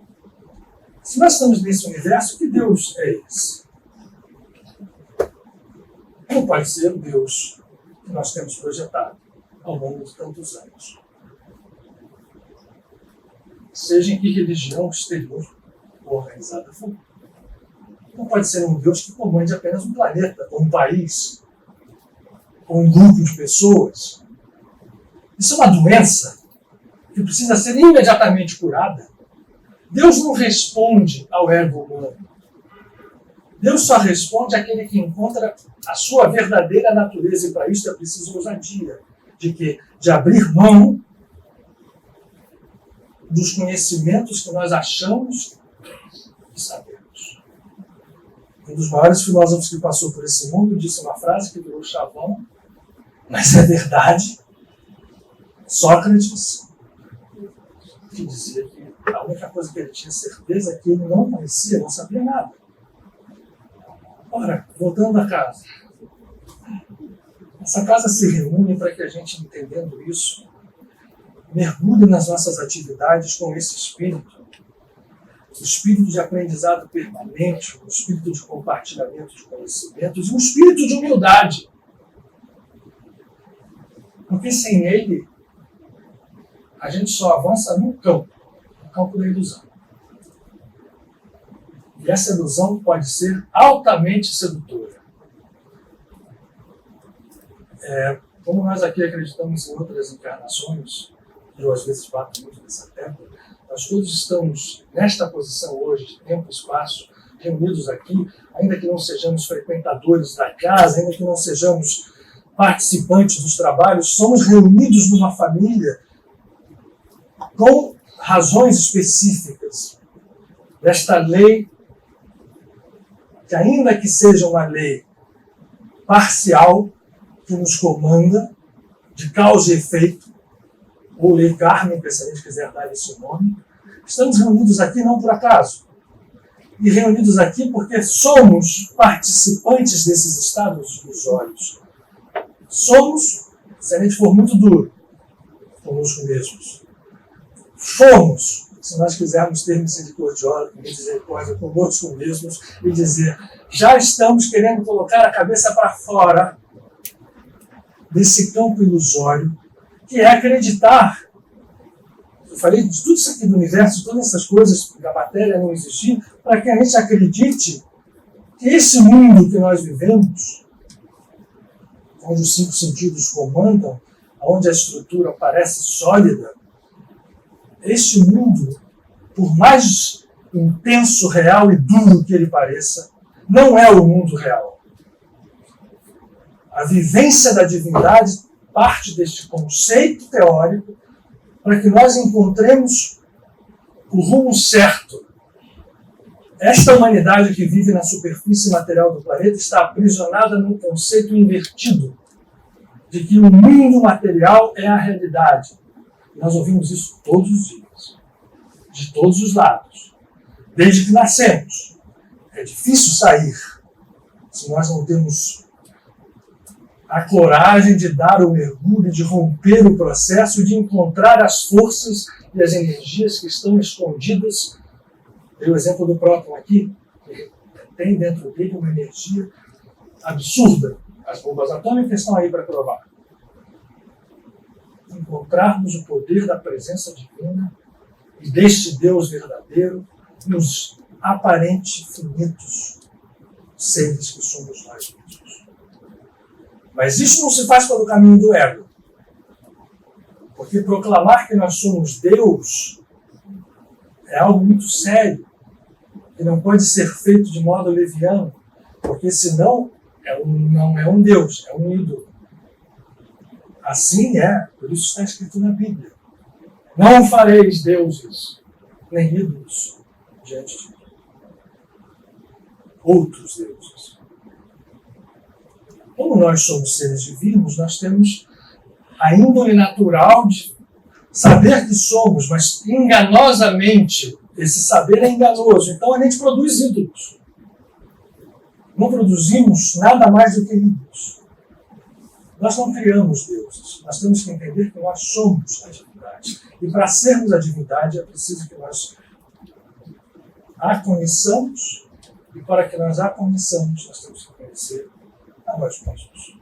se nós estamos nesse universo, que Deus é esse? Não pode ser o Deus que nós temos projetado ao longo de tantos anos. Seja em que religião exterior ou organizada for. Não pode ser um Deus que comande apenas um planeta, ou um país, ou um grupo de pessoas. Isso é uma doença que precisa ser imediatamente curada. Deus não responde ao ego humano. Deus só responde àquele que encontra a sua verdadeira natureza, e para isso é preciso ousadia. De abrir mão dos conhecimentos que nós achamos que sabemos. Um dos maiores filósofos que passou por esse mundo disse uma frase que virou chavão, mas é verdade. Sócrates, que dizia que a única coisa que ele tinha certeza é que ele não conhecia, não sabia nada. Ora, voltando à casa. Essa casa se reúne para que a gente, entendendo isso, mergulhe nas nossas atividades com esse espírito. O espírito de aprendizado permanente, o espírito de compartilhamento de conhecimentos e o espírito de humildade. Porque sem ele, a gente só avança no campo da ilusão. E essa ilusão pode ser altamente sedutora. Como nós aqui acreditamos em outras encarnações, e eu às vezes bato muito nessa tecla, nós todos estamos nesta posição hoje, de tempo e espaço, reunidos aqui, ainda que não sejamos frequentadores da casa, ainda que não sejamos participantes dos trabalhos, somos reunidos numa família com razões específicas desta lei, que ainda que seja uma lei parcial, que nos comanda, de causa e efeito, ou lei kármica, se a gente quiser dar esse nome, estamos reunidos aqui não por acaso. E reunidos aqui porque somos participantes desses estados dos olhos. Somos, se a gente for muito duro conosco mesmos, fomos, se nós quisermos ter misericórdia conosco mesmos e dizer, já estamos querendo colocar a cabeça para fora desse campo ilusório, que é acreditar. Eu falei de tudo isso aqui do universo, todas essas coisas da matéria não existir, para que a gente acredite que esse mundo que nós vivemos, onde os 5 sentidos comandam, onde a estrutura parece sólida, este mundo, por mais intenso, real e duro que ele pareça, não é o mundo real. A vivência da divindade parte deste conceito teórico para que nós encontremos o rumo certo. Esta humanidade que vive na superfície material do planeta está aprisionada num conceito invertido de que o mundo material é a realidade. Nós ouvimos isso todos os dias, de todos os lados, desde que nascemos. É difícil sair se nós não temos a coragem de dar o mergulho, de romper o processo, de encontrar as forças e as energias que estão escondidas. Dei o exemplo do próton aqui, que tem dentro dele uma energia absurda. As bombas atômicas estão aí para provar. Encontrarmos o poder da presença divina e deste Deus verdadeiro nos aparentes finitos seres que somos nós mesmos. Mas isso não se faz pelo caminho do ego. Porque proclamar que nós somos Deus é algo muito sério, que não pode ser feito de modo leviano, porque senão não é um Deus, é um ídolo. Assim é, por isso está escrito na Bíblia. Não fareis deuses, nem ídolos diante de mim. Outros deuses. Como nós somos seres divinos, nós temos a índole natural de saber que somos, mas enganosamente, esse saber é enganoso. Então a gente produz ídolos. Não produzimos nada mais do que ídolos. Nós não criamos deuses. Nós temos que entender que nós somos a divindade. E para sermos a divindade é preciso que nós a conheçamos. E para que nós a conheçamos, nós temos que conhecer a nós mesmos.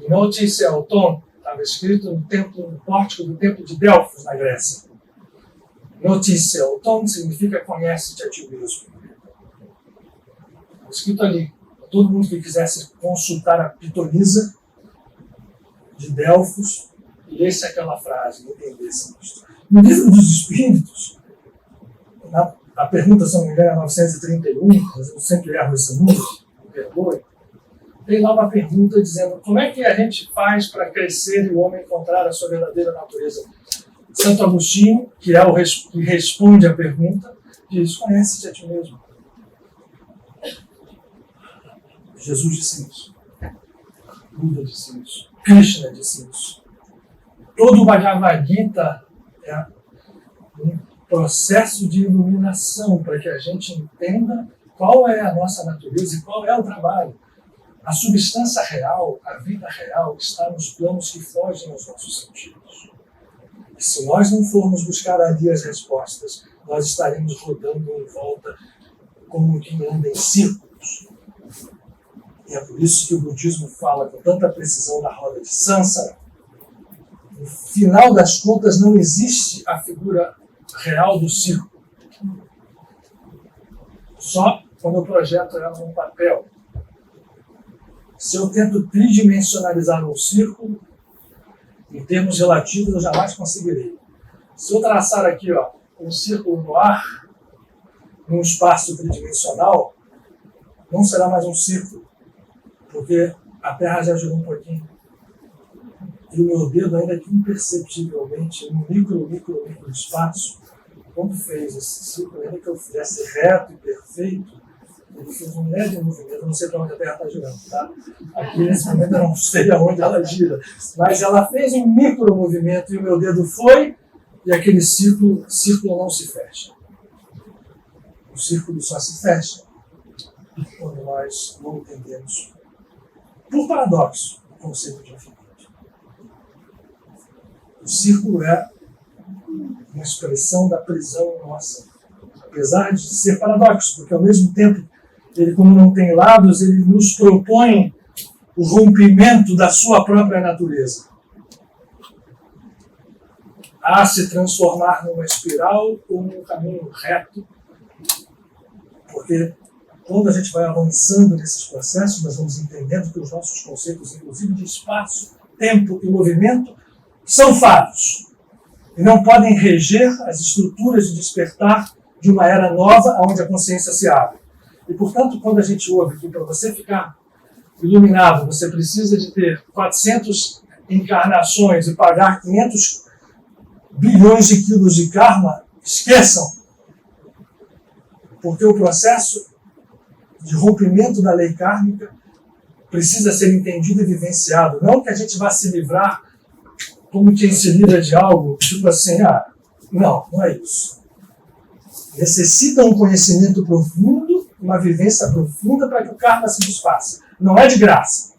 Notice Auton estava escrito no pórtico do templo de Delfos, na Grécia. Notice Auton significa conhece-te a ti mesmo. Está escrito ali. Todo mundo que quisesse consultar a pitonisa de Delfos, lesse aquela frase, entendesse isso. No livro dos Espíritos, a pergunta, se não me engano, é 931, mas eu sempre erro esse número, me perdoe. Tem lá uma pergunta dizendo como é que a gente faz para crescer e o homem encontrar a sua verdadeira natureza. Santo Agostinho, que é o que responde a pergunta, diz: conhece-te a ti mesmo. Jesus disse isso. Buda disse isso. Krishna disse isso. Todo o Bhagavad Gita é um processo de iluminação para que a gente entenda qual é a nossa natureza e qual é o trabalho. A substância real, a vida real, está nos planos que fogem aos nossos sentidos. E se nós não formos buscar ali as respostas, nós estaremos rodando em volta como quem anda em círculos. E é por isso que o budismo fala com tanta precisão da roda de Sansara. No final das contas, não existe a figura real do círculo. Só quando eu projeto ela num papel. Se eu tento tridimensionalizar um círculo, em termos relativos, eu jamais conseguirei. Se eu traçar aqui um círculo no ar, num espaço tridimensional, não será mais um círculo, porque a Terra já girou um pouquinho. E o meu dedo, ainda que imperceptivelmente, no micro espaço, quando fez esse círculo, ainda que eu fizesse reto e perfeito, ele fez um leve movimento. Eu não sei para onde a Terra está girando, tá? Aqui nesse momento eu não sei aonde ela gira, mas ela fez um micro movimento e o meu dedo foi, e aquele círculo não se fecha. O círculo só se fecha quando nós não entendemos, por paradoxo, o conceito de infinito. O círculo é uma expressão da prisão nossa, apesar de ser paradoxo, porque ao mesmo tempo ele, como não tem lados, ele nos propõe o rompimento da sua própria natureza. A se transformar numa espiral ou num caminho reto, porque quando a gente vai avançando nesses processos, nós vamos entendendo que os nossos conceitos, inclusive de espaço, tempo e movimento, são fatos e não podem reger as estruturas de despertar de uma era nova onde a consciência se abre. E, portanto, quando a gente ouve que para você ficar iluminado, você precisa de ter 400 encarnações e pagar 500 bilhões de quilos de karma, esqueçam. Porque o processo de rompimento da lei kármica precisa ser entendido e vivenciado. Não que a gente vá se livrar como quem se livra de algo, tipo assim, não é isso. Necessita um conhecimento profundo, uma vivência profunda para que o karma se desfaça. Não é de graça.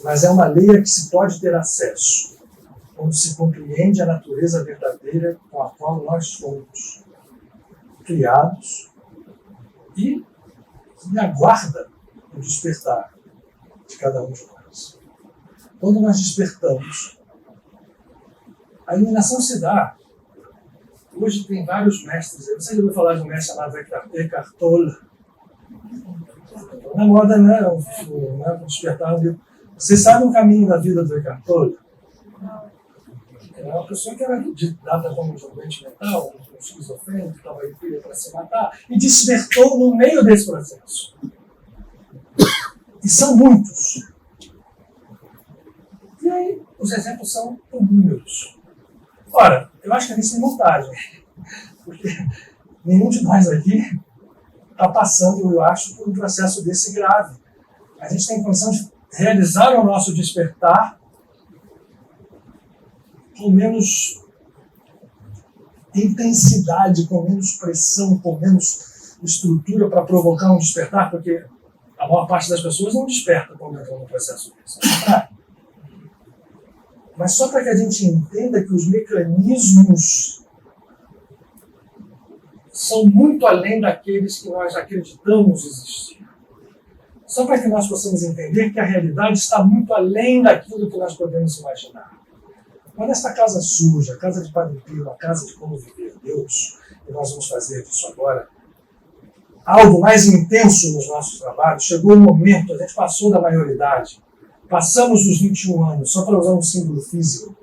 Mas é uma lei a que se pode ter acesso, quando se compreende a natureza verdadeira com a qual nós fomos criados e aguarda o despertar de cada um de nós. Quando nós despertamos, a iluminação se dá. Hoje tem vários mestres. Você já ouviu falar de um mestre chamado Eckhart Tolle? Na moda, né? Despertar um livro. Você sabe o caminho da vida do Eckhart Tolle? É uma pessoa que era dada como um doente mental, um esquizofrênico, que estava aí para se matar, e despertou no meio desse processo. E são muitos. E aí, os exemplos são inúmeros. Ora, eu acho que a gente tem vantagem, porque nenhum de nós aqui está passando, eu acho, por um processo desse grave. A gente tem condição de realizar o nosso despertar com menos intensidade, com menos pressão, com menos estrutura para provocar um despertar, porque a maior parte das pessoas não desperta quando entram no processo desse. Mas só para que a gente entenda que os mecanismos são muito além daqueles que nós acreditamos existir. Só para que nós possamos entender que a realidade está muito além daquilo que nós podemos imaginar. Quando esta casa suja, a casa de Padre Pio, a casa de como viver Deus, e nós vamos fazer disso agora, algo mais intenso nos nossos trabalhos, chegou o momento, a gente passou da maioridade, passamos os 21 anos, só para usar um símbolo físico,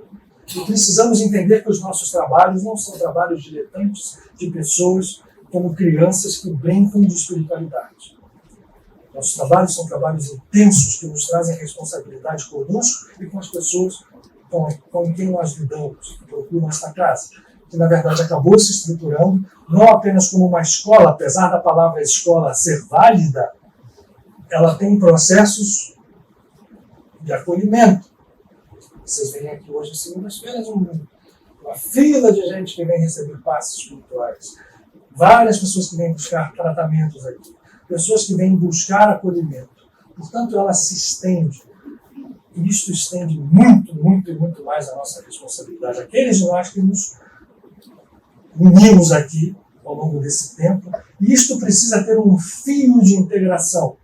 e precisamos entender que os nossos trabalhos não são trabalhos diletantes de pessoas como crianças que brincam de espiritualidade. Nossos trabalhos são trabalhos intensos que nos trazem responsabilidade conosco e com as pessoas com quem nós lidamos, que procuram esta casa, que na verdade acabou se estruturando não apenas como uma escola, apesar da palavra escola ser válida, ela tem processos de acolhimento. Vocês veem aqui hoje, em segundas-feiras, uma fila de gente que vem receber passes espirituais. Várias pessoas que vêm buscar tratamentos aqui. Pessoas que vêm buscar acolhimento. Portanto, ela se estende. E isto estende muito, muito e muito mais a nossa responsabilidade. Aqueles de nós que nos unimos aqui ao longo desse tempo. E isto precisa ter um fio de integração.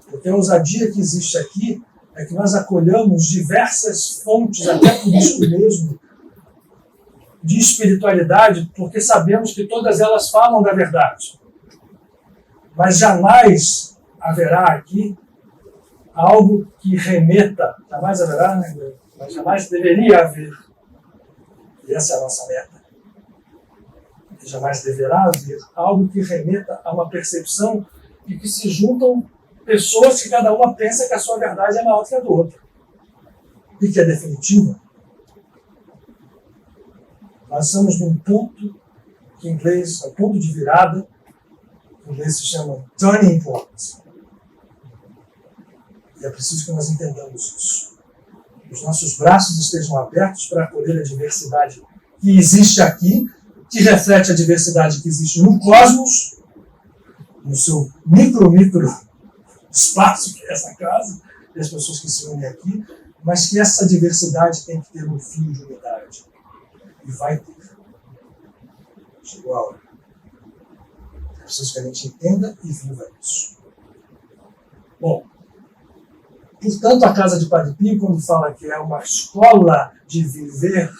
Porque a ousadia que existe aqui é que nós acolhamos diversas fontes, até por isso mesmo, de espiritualidade, porque sabemos que todas elas falam da verdade. Mas jamais haverá aqui algo que remeta, jamais haverá, né? Mas jamais deveria haver, e essa é a nossa meta, e jamais deverá haver algo que remeta a uma percepção de que se juntam pessoas que cada uma pensa que a sua verdade é maior que a do outro. E que é definitiva. Nós estamos num ponto que em inglês é um ponto de virada, em inglês se chama turning point. E é preciso que nós entendamos isso. Que os nossos braços estejam abertos para acolher a diversidade que existe aqui, que reflete a diversidade que existe no cosmos, no seu micro espaço que é essa casa, e as pessoas que se unem aqui, mas que essa diversidade tem que ter um fio de unidade. E vai ter. Chegou a hora. É preciso que a gente entenda e viva isso. Bom, portanto, a casa de Padre Pio, quando fala que é uma escola de viver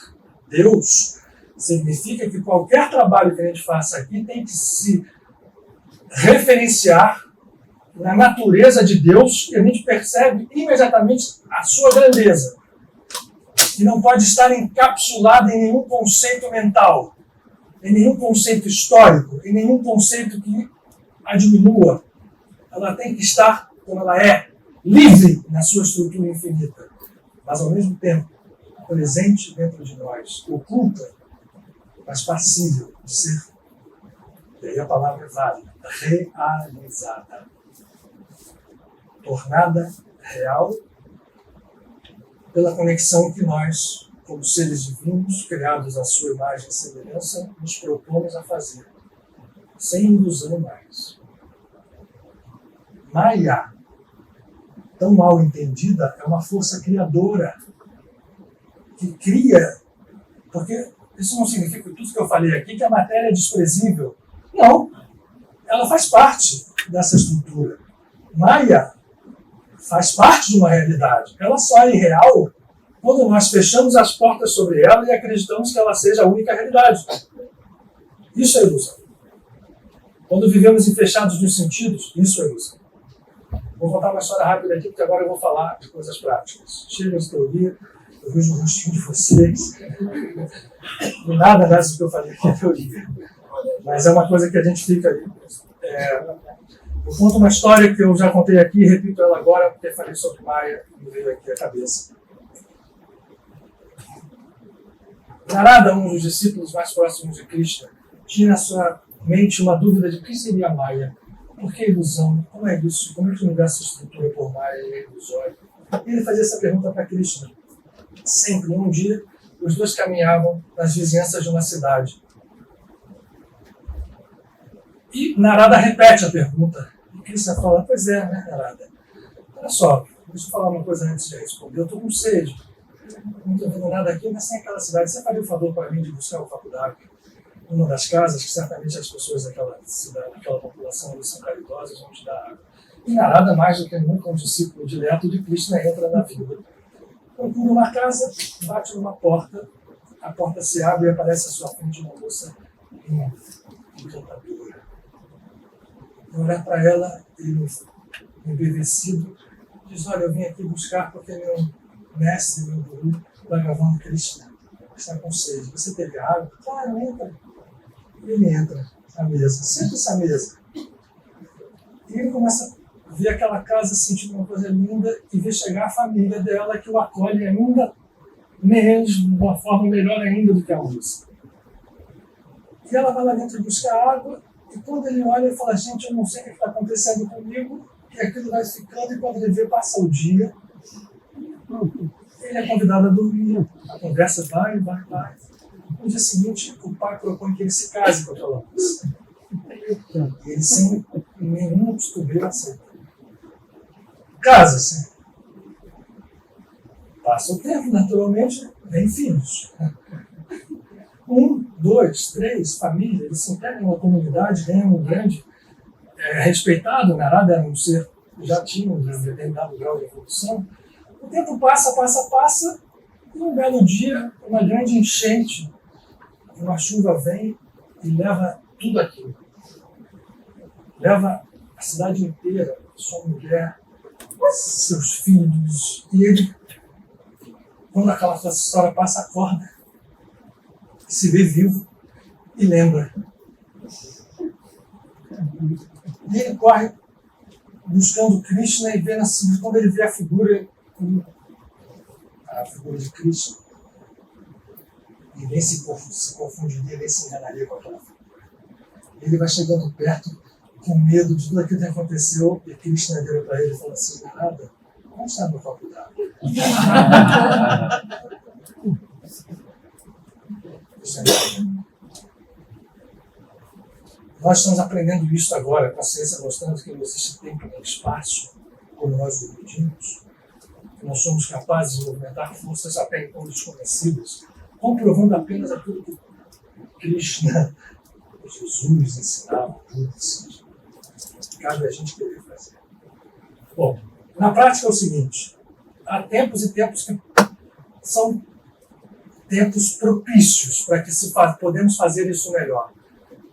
Deus, significa que qualquer trabalho que a gente faça aqui tem que se referenciar na natureza de Deus, que a gente percebe imediatamente a sua grandeza. Que não pode estar encapsulada em nenhum conceito mental, em nenhum conceito histórico, em nenhum conceito que a diminua. Ela tem que estar como ela é, livre na sua estrutura infinita, mas ao mesmo tempo presente dentro de nós, oculta, mas passível de ser, e aí a palavra é válida, realizada. Tornada real pela conexão que nós, como seres divinos, criados à sua imagem e semelhança, nos propomos a fazer, sem ilusão mais. Maya, tão mal entendida, é uma força criadora, que cria, porque isso não significa tudo que eu falei aqui, que a matéria é desprezível. Não, ela faz parte dessa estrutura. Maya faz parte de uma realidade. Ela só é irreal quando nós fechamos as portas sobre ela e acreditamos que ela seja a única realidade. Isso é ilusão. Quando vivemos em fechados nos sentidos, isso é ilusão. Vou contar uma história rápida aqui, porque agora eu vou falar de coisas práticas. Chega de teoria, eu vejo o rostinho de vocês. Nada dessa que eu falei aqui é teoria. Mas é uma coisa que a gente fica ali. Eu conto uma história que eu já contei aqui e repito ela agora, porque falei sobre Maia e me veio aqui à cabeça. Narada, um dos discípulos mais próximos de Krishna, tinha na sua mente uma dúvida de quem seria Maia. Por que ilusão? Como é isso? Como é que o universo se estrutura por Maia e é ilusório? E ele fazia essa pergunta para Krishna. Sempre, um dia, os dois caminhavam nas vizinhanças de uma cidade. E Narada repete a pergunta. E Krishna fala, pois é, né, Narada? Olha só, deixa eu falar uma coisa antes de responder. Eu estou com sede. Não estou vendo nada aqui, mas tem aquela cidade. Você faria o favor para mim de buscar o copo d'água? Uma das casas, que certamente as pessoas daquela cidade, daquela população, eles são caridosas, vão te dar água. E Narada, mais do que nunca, um discípulo direto de Krishna, entra na vila. Procura uma casa, bate numa porta, a porta se abre e aparece à sua frente uma moça linda, encantadora. E olhar para ela, ele, embevecido, diz, olha, eu vim aqui buscar porque meu mestre, meu guru, Bhagavan Krishna, está com sede. Você teve água? Claro, entra. Ele entra na mesa, senta-se à mesa. E ele começa a ver aquela casa sentindo uma coisa linda e vê chegar a família dela que o acolhe ainda menos, de uma forma melhor ainda do que a moça. E ela vai lá dentro buscar água e quando ele olha, ele fala, gente, eu não sei o que está acontecendo comigo, e aquilo vai ficando e quando ele vê, passa o dia. Ele é convidado a dormir. A conversa vai. No dia seguinte, o pai propõe que ele se case com aquela moça. E ele, sem nenhum titubeio, aceita. Casa-se. Passa o tempo, naturalmente, vem filhos. 1, 2, 3, família, eles se integram na comunidade, ganham um grande respeitado. Narada era um ser que já tinha um determinado grau de evolução. O tempo passa, e um belo dia, uma grande enchente, uma chuva vem e leva tudo aquilo. Leva a cidade inteira, sua mulher, seus filhos. E ele, quando aquela história passa, acorda, se vê vivo e lembra. E ele corre buscando Krishna e vê quando ele vê a figura de Krishna, ninguém se confundiria, nem se enganaria com aquela figura. Ele vai chegando perto com medo de tudo aquilo que aconteceu e Krishna vira para ele e fala assim, Narada, onde está meu copo d'água? Nós estamos aprendendo isso agora, com a ciência mostrando que não existe tempo nem espaço, como nós o dividimos. Nós somos capazes de movimentar forças até então desconhecidas, comprovando apenas aquilo que Krishna, Jesus ensinavam, tudo. Cabe a gente querer fazer. Bom, na prática é o seguinte, há tempos e tempos que são tempos propícios para que podemos fazer isso melhor.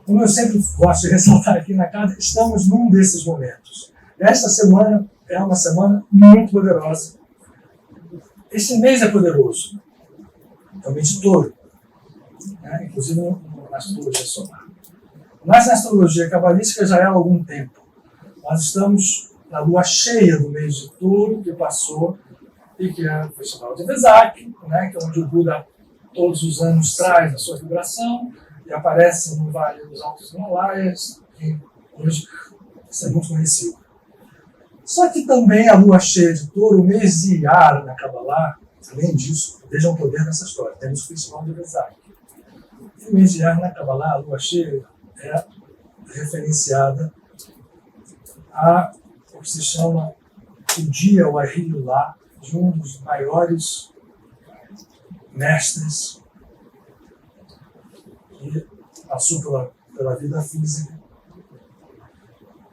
Como eu sempre gosto de ressaltar aqui na casa, estamos num desses momentos. Esta semana é uma semana muito poderosa. Este mês é poderoso, é o mês de touro, né? Inclusive na astrologia solar. Mas na astrologia cabalística já é há algum tempo. Nós estamos na lua cheia do mês de touro, que passou, e que é o festival de Vesak, né? Que é onde o Buda todos os anos traz a sua vibração e aparece no Vale dos Altos Himalaias, que hoje isso é muito conhecido. Só que também a lua cheia de touro, o mês de Iyar na Kabbalah, além disso, vejam o poder dessa história, temos o festival de Vesak. O mês de Iyar na Kabbalah, a lua cheia, é referenciada a o que se chama o dia, o Ahilulá, de um dos maiores mestres que passou pela vida física.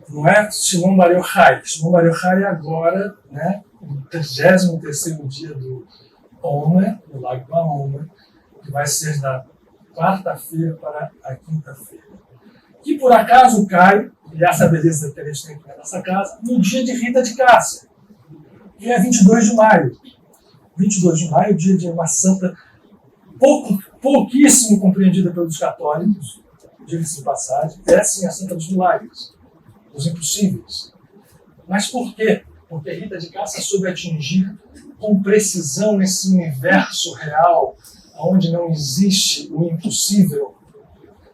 Não é Shimon Bar Yochai. Shimon Bar Yochai é agora, né, o 33º dia do Omer, do Lag BaOmer, que vai ser da quarta-feira para a quinta-feira. Que por acaso cai, e essa beleza que a gente tem aqui na nossa casa, no dia de Rita de Cássia, que é 22 de maio. 22 de maio, dia de uma santa pouquíssimo compreendida pelos católicos, diga-se de passagem, é sim a Santa dos Milagres. dos impossíveis. Mas por quê? Porque Rita de Cássia soube atingir com precisão esse universo real, onde não existe o impossível,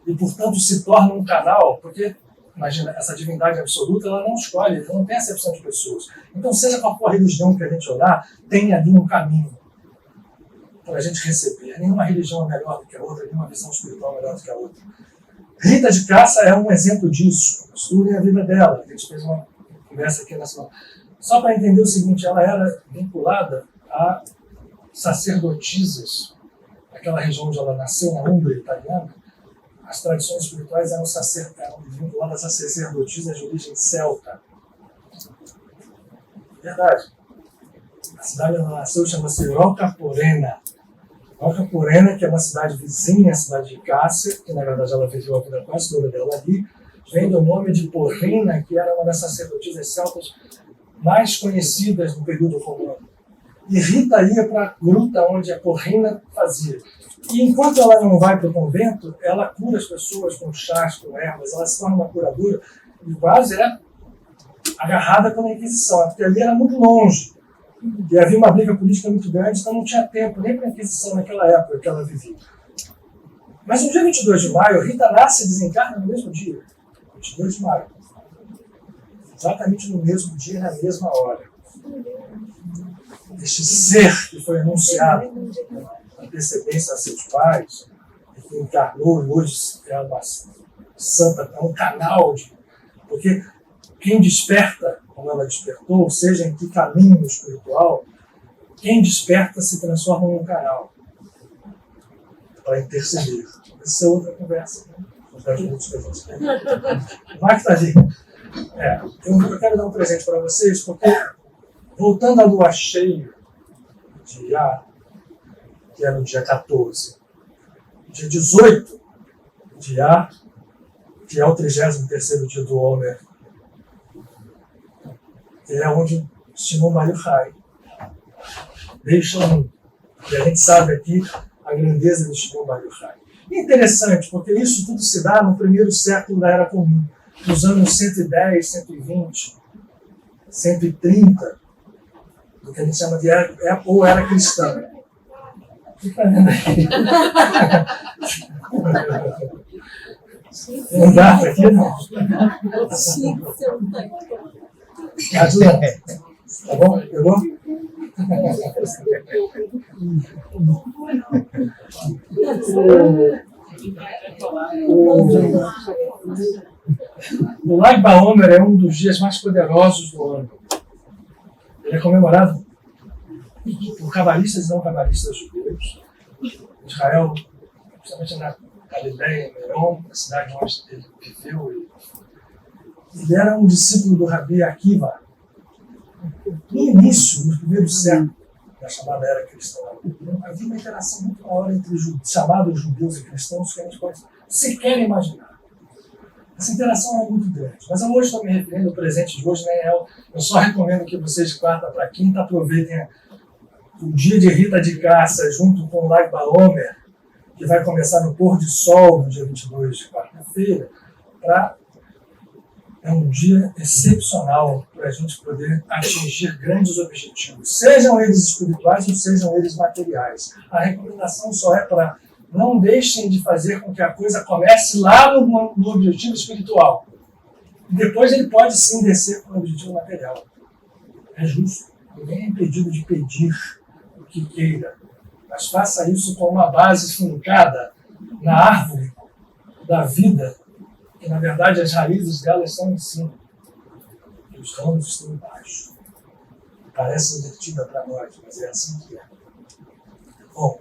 e, portanto, se torna um canal, porque, imagina, essa divindade absoluta, ela não escolhe, ela não tem acepção de pessoas. Então, seja qual for a religião que a gente olhar, tem ali um caminho para a gente receber. Nenhuma religião é melhor do que a outra, nenhuma visão espiritual é melhor do que a outra. Rita de Cássia é um exemplo disso. Estudem a vida dela. A gente fez uma conversa aqui na semana. Só para entender o seguinte, ela era vinculada a sacerdotisas, aquela região onde ela nasceu, na Umbria italiana. As tradições espirituais eram vinculadas a sacerdotisas de origem celta. Verdade. A cidade onde ela nasceu chama-se Roccapurena. Roccapurena, que é uma cidade vizinha à cidade de Cássia, que na verdade ela viveu a vida quase toda dela ali, vem do nome de Porrina, que era uma das sacerdotisas celtas mais conhecidas no período romano. E Rita ia para a gruta onde a Porrina fazia. E enquanto ela não vai para o convento, ela cura as pessoas com chás, com ervas, ela se torna uma curadora e quase é agarrada pela Inquisição, porque ali era muito longe. E havia uma briga política muito grande, então não tinha tempo nem para a Inquisição naquela época que ela vivia. Mas no dia 22 de maio, Rita nasce e desencarna no mesmo dia. 22 de maio. Exatamente no mesmo dia, na mesma hora. Este ser que foi anunciado na antecedência a seus pais, e que encarnou e hoje é uma santa, é um canal de... Porque quem desperta, como ela despertou, seja em que caminho espiritual, quem desperta se transforma num canal para interceder. Essa é outra conversa, né? Os 10 minutos que a gente tem. Vai que está ali. Eu quero dar um presente para vocês, porque voltando à lua cheia de Iá, que é no dia 14, dia 18 de Iá, que é o 33º dia do Homer, é onde Shimon Bar Yochai deixa o mundo. E a gente sabe aqui a grandeza de Shimon Bar Yochai. E interessante, porque isso tudo se dá no primeiro século da Era Comum, nos anos 110, 120, 130, do que a gente chama de Era Cristã. Fica vendo aí. Não dá para aqui, não. Ajuda. Tá bom? Pegou? O Lag BaOmer é um dos dias mais poderosos do ano. Ele é comemorado por cabalistas e não cabalistas judeus. Israel, principalmente na Galileia, em Meron, na cidade onde ele viveu. Ele era um discípulo do Rabi Akiva. No início, no primeiro século da chamada Era Cristã, havia uma interação muito maior entre chamados judeus e cristãos que a gente pode sequer imaginar. Essa interação era muito grande. Mas eu hoje estou me referindo ao presente de hoje, né? Eu só recomendo que vocês, de quarta para quinta, aproveitem o dia de Rita de Cássia junto com o Lag BaOmer, que vai começar no pôr de sol no dia 22 de quarta-feira, é um dia excepcional para a gente poder atingir grandes objetivos, sejam eles espirituais ou sejam eles materiais. A recomendação só é para não deixem de fazer com que a coisa comece lá no objetivo espiritual. E depois ele pode sim descer para o objetivo material. É justo. Ninguém é impedido de pedir o que queira. Mas faça isso com uma base fincada na árvore da vida, que na verdade as raízes dela estão em cima e os ramos estão embaixo. Parece invertida para nós, mas é assim que é. Bom,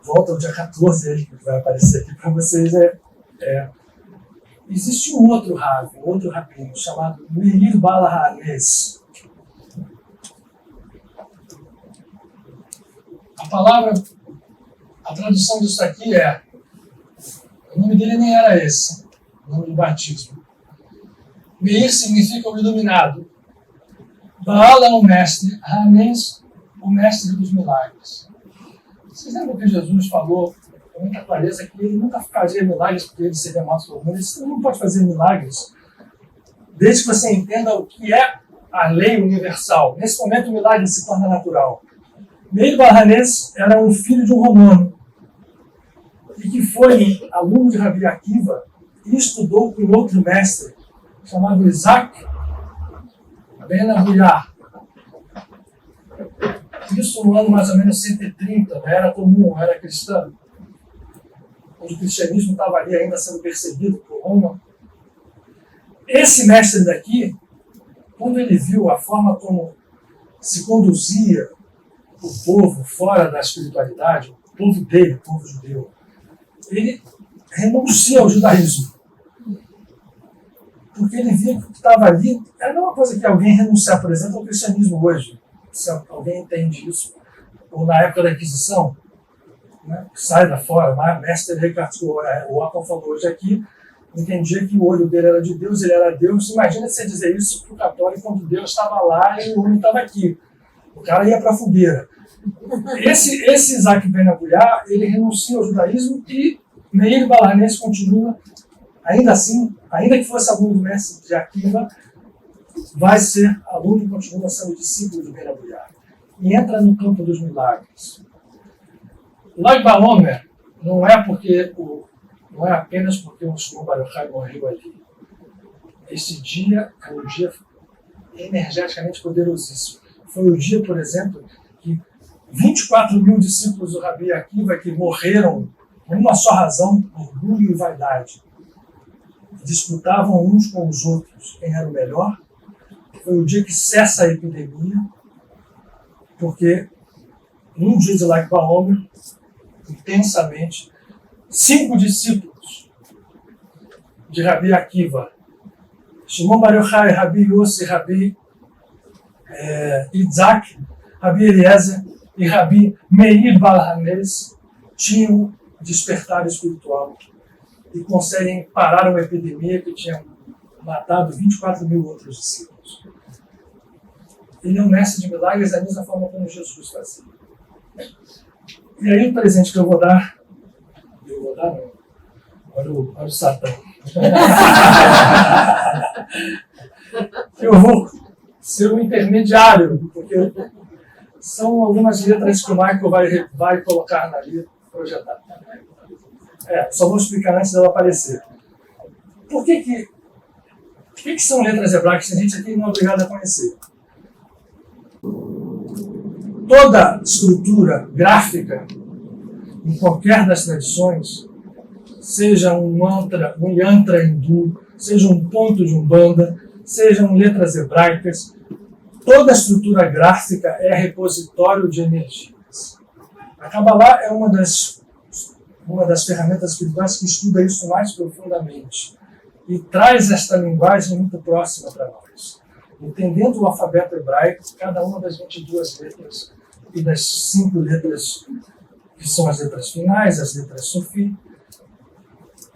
volta ao dia 14 aí, que vai aparecer aqui para vocês. Existe um outro rabino, chamado Meir Baal HaNes. A tradução disso aqui o nome dele nem era esse, o nome do batismo. Meir significa o iluminado. Baal é o mestre, HaNes, o mestre dos milagres. Vocês lembram que Jesus falou com muita clareza que ele nunca faria milagres porque ele seria mais comum? Ele disse que não pode fazer milagres desde que você entenda o que é a lei universal. Nesse momento, o milagre se torna natural. Meir Balanés era um filho de um romano e que foi aluno de Rabi Akiva e estudou com outro mestre chamado Isaac Ben Abuyar. Isso no ano mais ou menos 130, na era comum, era cristã, onde o cristianismo estava ali ainda sendo perseguido por Roma. Esse mestre daqui, quando ele viu a forma como se conduzia o povo fora da espiritualidade, o povo dele, o povo judeu, ele renuncia ao judaísmo. Porque ele via que o que estava ali era uma coisa que alguém renunciar, por exemplo, ao cristianismo hoje. Se alguém entende isso, ou na época da Inquisição, né, sai da fora, mas mestre Eckhart, o Ockham falou hoje aqui, entendia que o olho dele era de Deus, ele era Deus. Imagina você dizer isso para o católico quando Deus estava lá e o homem estava aqui. O cara ia para a fogueira. Esse Isaac Ben Abuyar, ele renuncia ao judaísmo e Meir Balanés continua, ainda assim, ainda que fosse aluno do mestre de Akiva, vai ser aluno e continua sendo discípulo de Ben Abuyar. E entra no campo dos milagres. O Lag BaOmer não é apenas porque o Shmuel Bar Yochai morreu ali. Esse dia é um dia energeticamente poderosíssimo. Foi o dia, por exemplo, que 24 mil discípulos do Rabi Akiva que morreram por uma só razão, orgulho e vaidade. Disputavam uns com os outros quem era o melhor. Foi o dia que cessa a epidemia, porque num dia de Lag BaOmer, intensamente, 5 discípulos de Rabi Akiva, Shimon Bar Yochai, Rabi Yossi, Rabi Isaac, Rabi Eliezer e Rabi Meir Balanés, tinham despertar espiritual e conseguem parar uma epidemia que tinha matado 24 mil outros discípulos. Ele é um mestre de milagres da mesma forma como Jesus fazia. E aí o presente que eu vou dar não, olha o Satã. Eu vou ser um intermediário, porque são algumas letras que o Michael vai colocar na letra, projetar. Só vou explicar antes dela aparecer. Por que são letras hebraicas que a gente aqui não é obrigado a conhecer? Toda estrutura gráfica, em qualquer das tradições, seja um yantra hindu, seja um ponto de umbanda, sejam letras hebraicas, toda estrutura gráfica é repositório de energias. A Kabbalah é uma das ferramentas espirituais que estuda isso mais profundamente e traz esta linguagem muito próxima para nós. Entendendo o alfabeto hebraico, cada uma das 22 letras e das 5 letras que são as letras finais, as letras Sofi,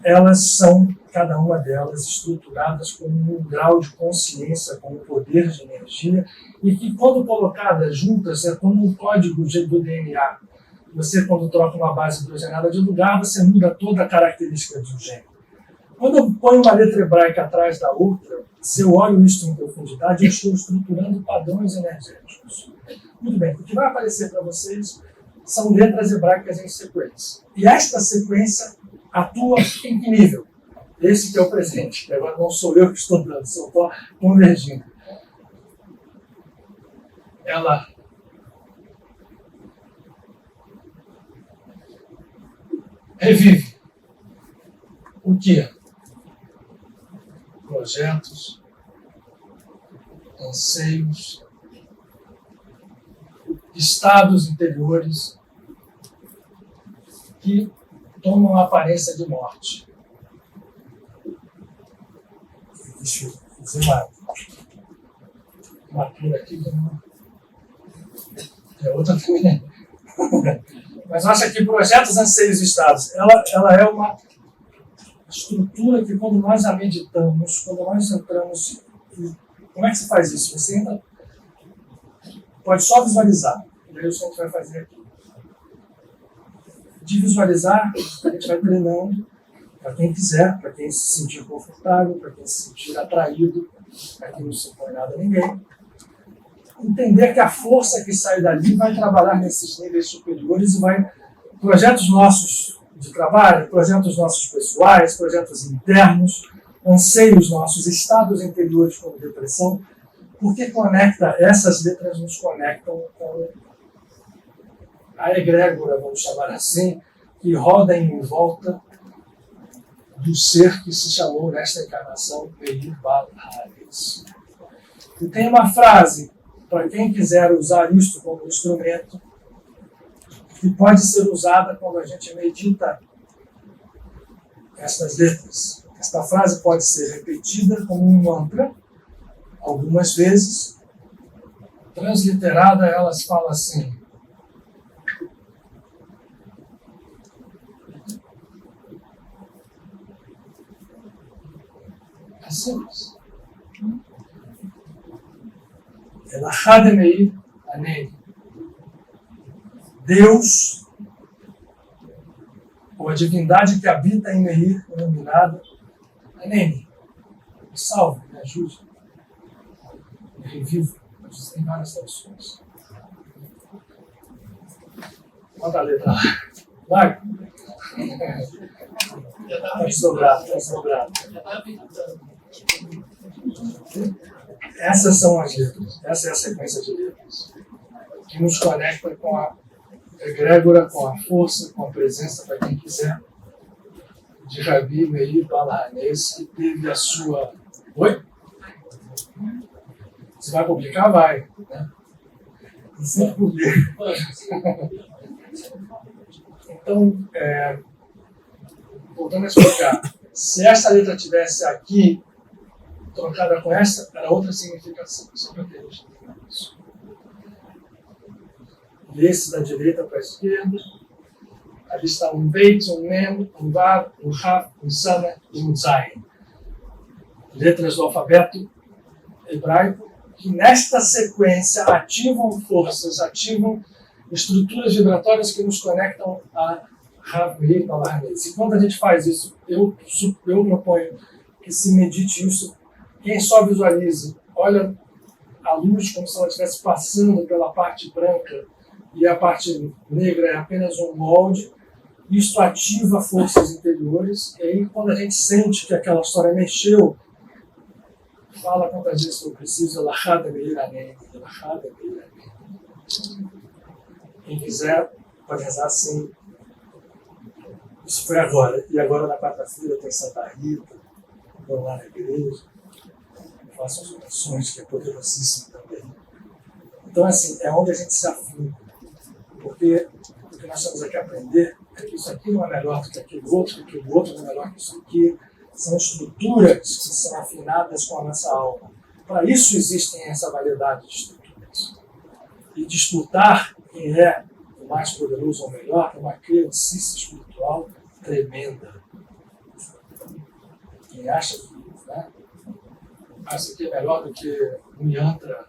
elas são, cada uma delas, estruturadas com um grau de consciência, com um poder de energia, e que, quando colocadas juntas, é como um código do DNA. Você, quando troca uma base hidrogenada de lugar, você muda toda a característica do gene. Quando eu ponho uma letra hebraica atrás da outra, se eu olho isso em profundidade, eu estou estruturando padrões energéticos. Muito bem, o que vai aparecer para vocês são letras hebraicas em sequência. E esta sequência atua em que nível? Esse que é o presente. Agora não sou eu que estou dando, só estou convergindo. Ela revive o que? Projetos, anseios, estados interiores que tomam a aparência de morte. Deixa eu fazer uma cura aqui. É outra também. Mas acha que projetos, anseios e estados, ela é uma estrutura que, quando nós a meditamos, quando nós entramos... Como é que se faz isso? Você entra... Pode só visualizar. E aí o som que vai fazer aqui. De visualizar, a gente vai treinando para quem quiser, para quem se sentir confortável, para quem se sentir atraído, para quem não se impõe nada a ninguém. Entender que a força que sai dali vai trabalhar nesses níveis superiores e vai... Projetos nossos de trabalho, projetos nossos pessoais, projetos internos, anseios nossos, estados interiores como depressão, porque conecta, essas letras nos conectam com a egrégora, vamos chamar assim, que roda em volta do ser que se chamou nesta encarnação Meir Bal Hades. E tem uma frase, para quem quiser usar isto como instrumento, que pode ser usada quando a gente medita essas letras. Esta frase pode ser repetida como um mantra, algumas vezes. Transliterada, elas falam assim: é simples. Elahad Meir Aneni. Deus, ou a divindade que habita em Meir, iluminada, Aneni, me salve, me ajude, me reviva. Tem várias traduções. Quanta letra? Vai. Está sobrado, está sobrado. Essas são as letras, essa é a sequência de letras que nos conecta com a egrégora, com a força, com a presença, para quem quiser, de Rabi Meir Bal Hades, que teve a sua... Oi? Você vai publicar? Vai. Né? Sempre publica. Então, voltando a explicar, se essa letra tivesse aqui, trocada com essa, era outra significação, só para ter isso. Lê-se da direita para a esquerda, ali está um Beit, um Mem, um Vav, um Raf, um Sana e um Zayin. Letras do alfabeto hebraico, que nesta sequência ativam forças, ativam estruturas vibratórias que nos conectam a Rav Meir Bal Hades. E quando a gente faz isso, eu proponho que se medite isso. Quem só visualize, olha a luz como se ela estivesse passando pela parte branca e a parte negra é apenas um molde. Isso ativa forças interiores. E aí, quando a gente sente que aquela história mexeu, fala quantas vezes eu preciso, Elahad Meir Aneni, Elahad Meir Aneni. Quem quiser, pode rezar assim. Isso foi agora. E agora, na quarta-feira, tem Santa Rita, vou lá na igreja, faço as orações, que é poderosíssimo também. Então, assim, é onde a gente se afunda. Porque o que nós temos aqui a aprender é que isso aqui não é melhor do que aquilo outro, que aquilo outro não é melhor que isso aqui. São estruturas que são afinadas com a nossa alma. Para isso existem essa variedade de estruturas. E disputar quem é o mais poderoso ou melhor é uma criancice espiritual tremenda. Quem acha que, né, acha que é melhor do que um yantra,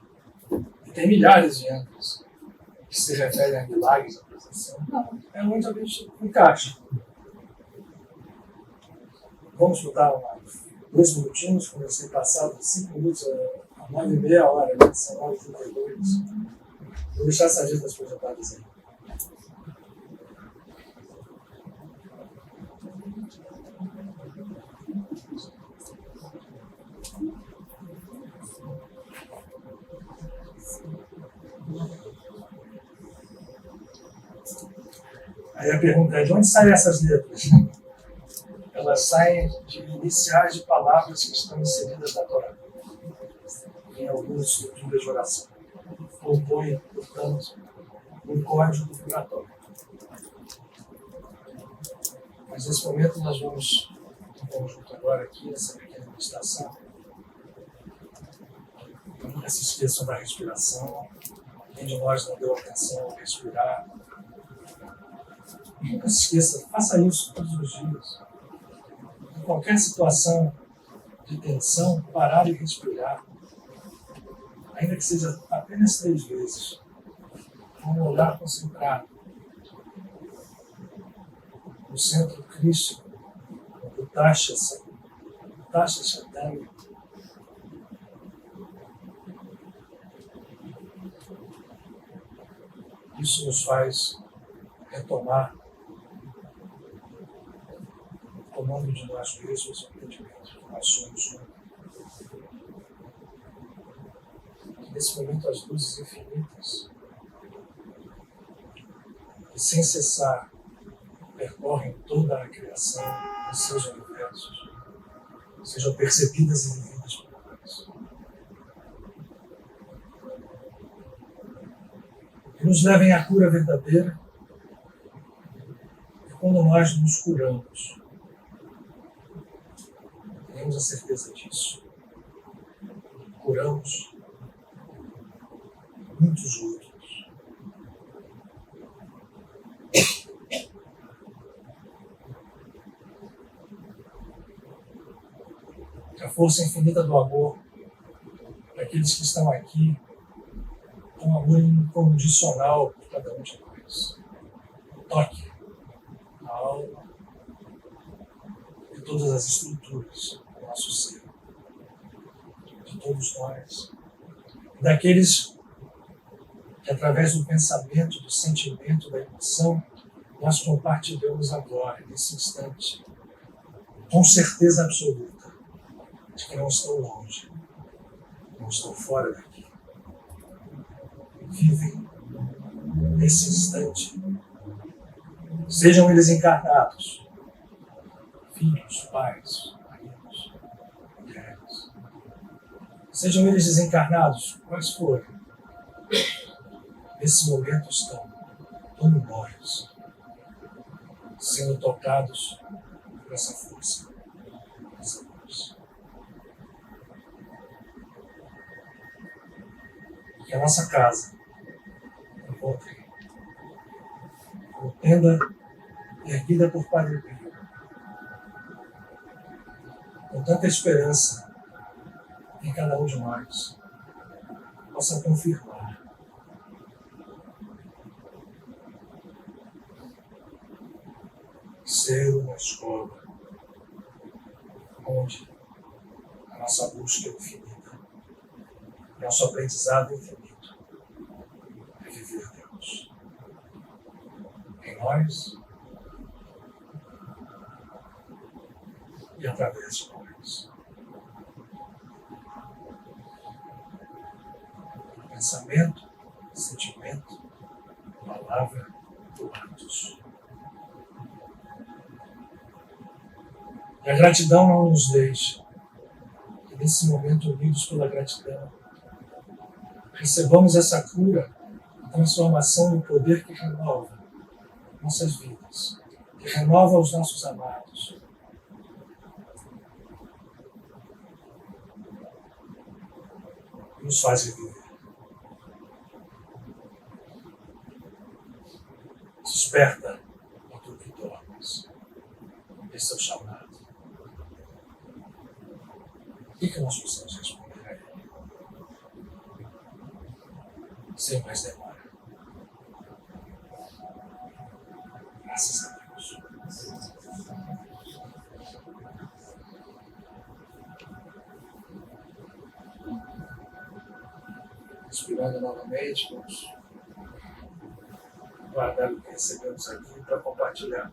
e tem milhares de yantras que se referem a milagres, a proteção. Não, é onde a gente encaixa. Vamos botar 2 minutinhos, comecei passado 5 minutos, a 9h30 hora, né? São 9h32. Vou deixar essas letras projetadas aí. Aí a pergunta é, de onde saem essas letras? Elas saem de iniciais de palavras que estão inseridas na Torá, em algumas estruturas de oração. Compõem, portanto, um código vibratório. Mas nesse momento nós vamos, em conjunto agora aqui, nessa pequena meditação, nunca se esqueçam da respiração. Quem de nós não deu atenção a respirar? Nunca se esqueça, faça isso todos os dias. Em qualquer situação de tensão, parar e respirar. Ainda que seja apenas 3 vezes. Com um olhar concentrado. No centro crístico, Tasha Shaddai, isso nos faz retomar o comando de nós mesmos, o entendimento que nós somos um. Que nesse momento as luzes infinitas, que sem cessar percorrem toda a criação e seus universos, sejam percebidas e vividas por nós. Que nos levem à cura verdadeira. E quando nós nos curamos, tenhamos a certeza disso. Curamos muitos outros. Que a força infinita do amor para aqueles que estão aqui, um amor incondicional por cada um de nós. Toque a alma e todas as estruturas do nosso ser, de todos nós, e daqueles que através do pensamento, do sentimento, da emoção, nós compartilhamos agora, nesse instante, com certeza absoluta, de que não estão longe, não estão fora daqui. Vivem nesse instante, sejam eles encarnados, filhos, pais, maridos, mulheres, sejam eles desencarnados, quais forem, nesse momento estão como nós, sendo tocados por essa força, essa luz. Que a nossa casa encontre como tenda erguida por Padre Pio, com tanta esperança em cada um de nós, possa confirmar ser uma escola onde a nossa busca é infinita, nosso aprendizado infinito é viver Deus em nós e através de nós. Pensamento, sentimento, palavra, atos. E a gratidão não nos deixa que nesse momento, unidos pela gratidão, recebamos essa cura, a transformação e o poder que renova nossas vidas, que renova os nossos amados. E nos faz viver. Desperta, ó tu que dormes. Esse é o chamado. O que nós precisamos responder a ele? Sem mais demora. Graças a Deus. Respirando novamente, vamos guardar o que recebemos aqui para compartilhar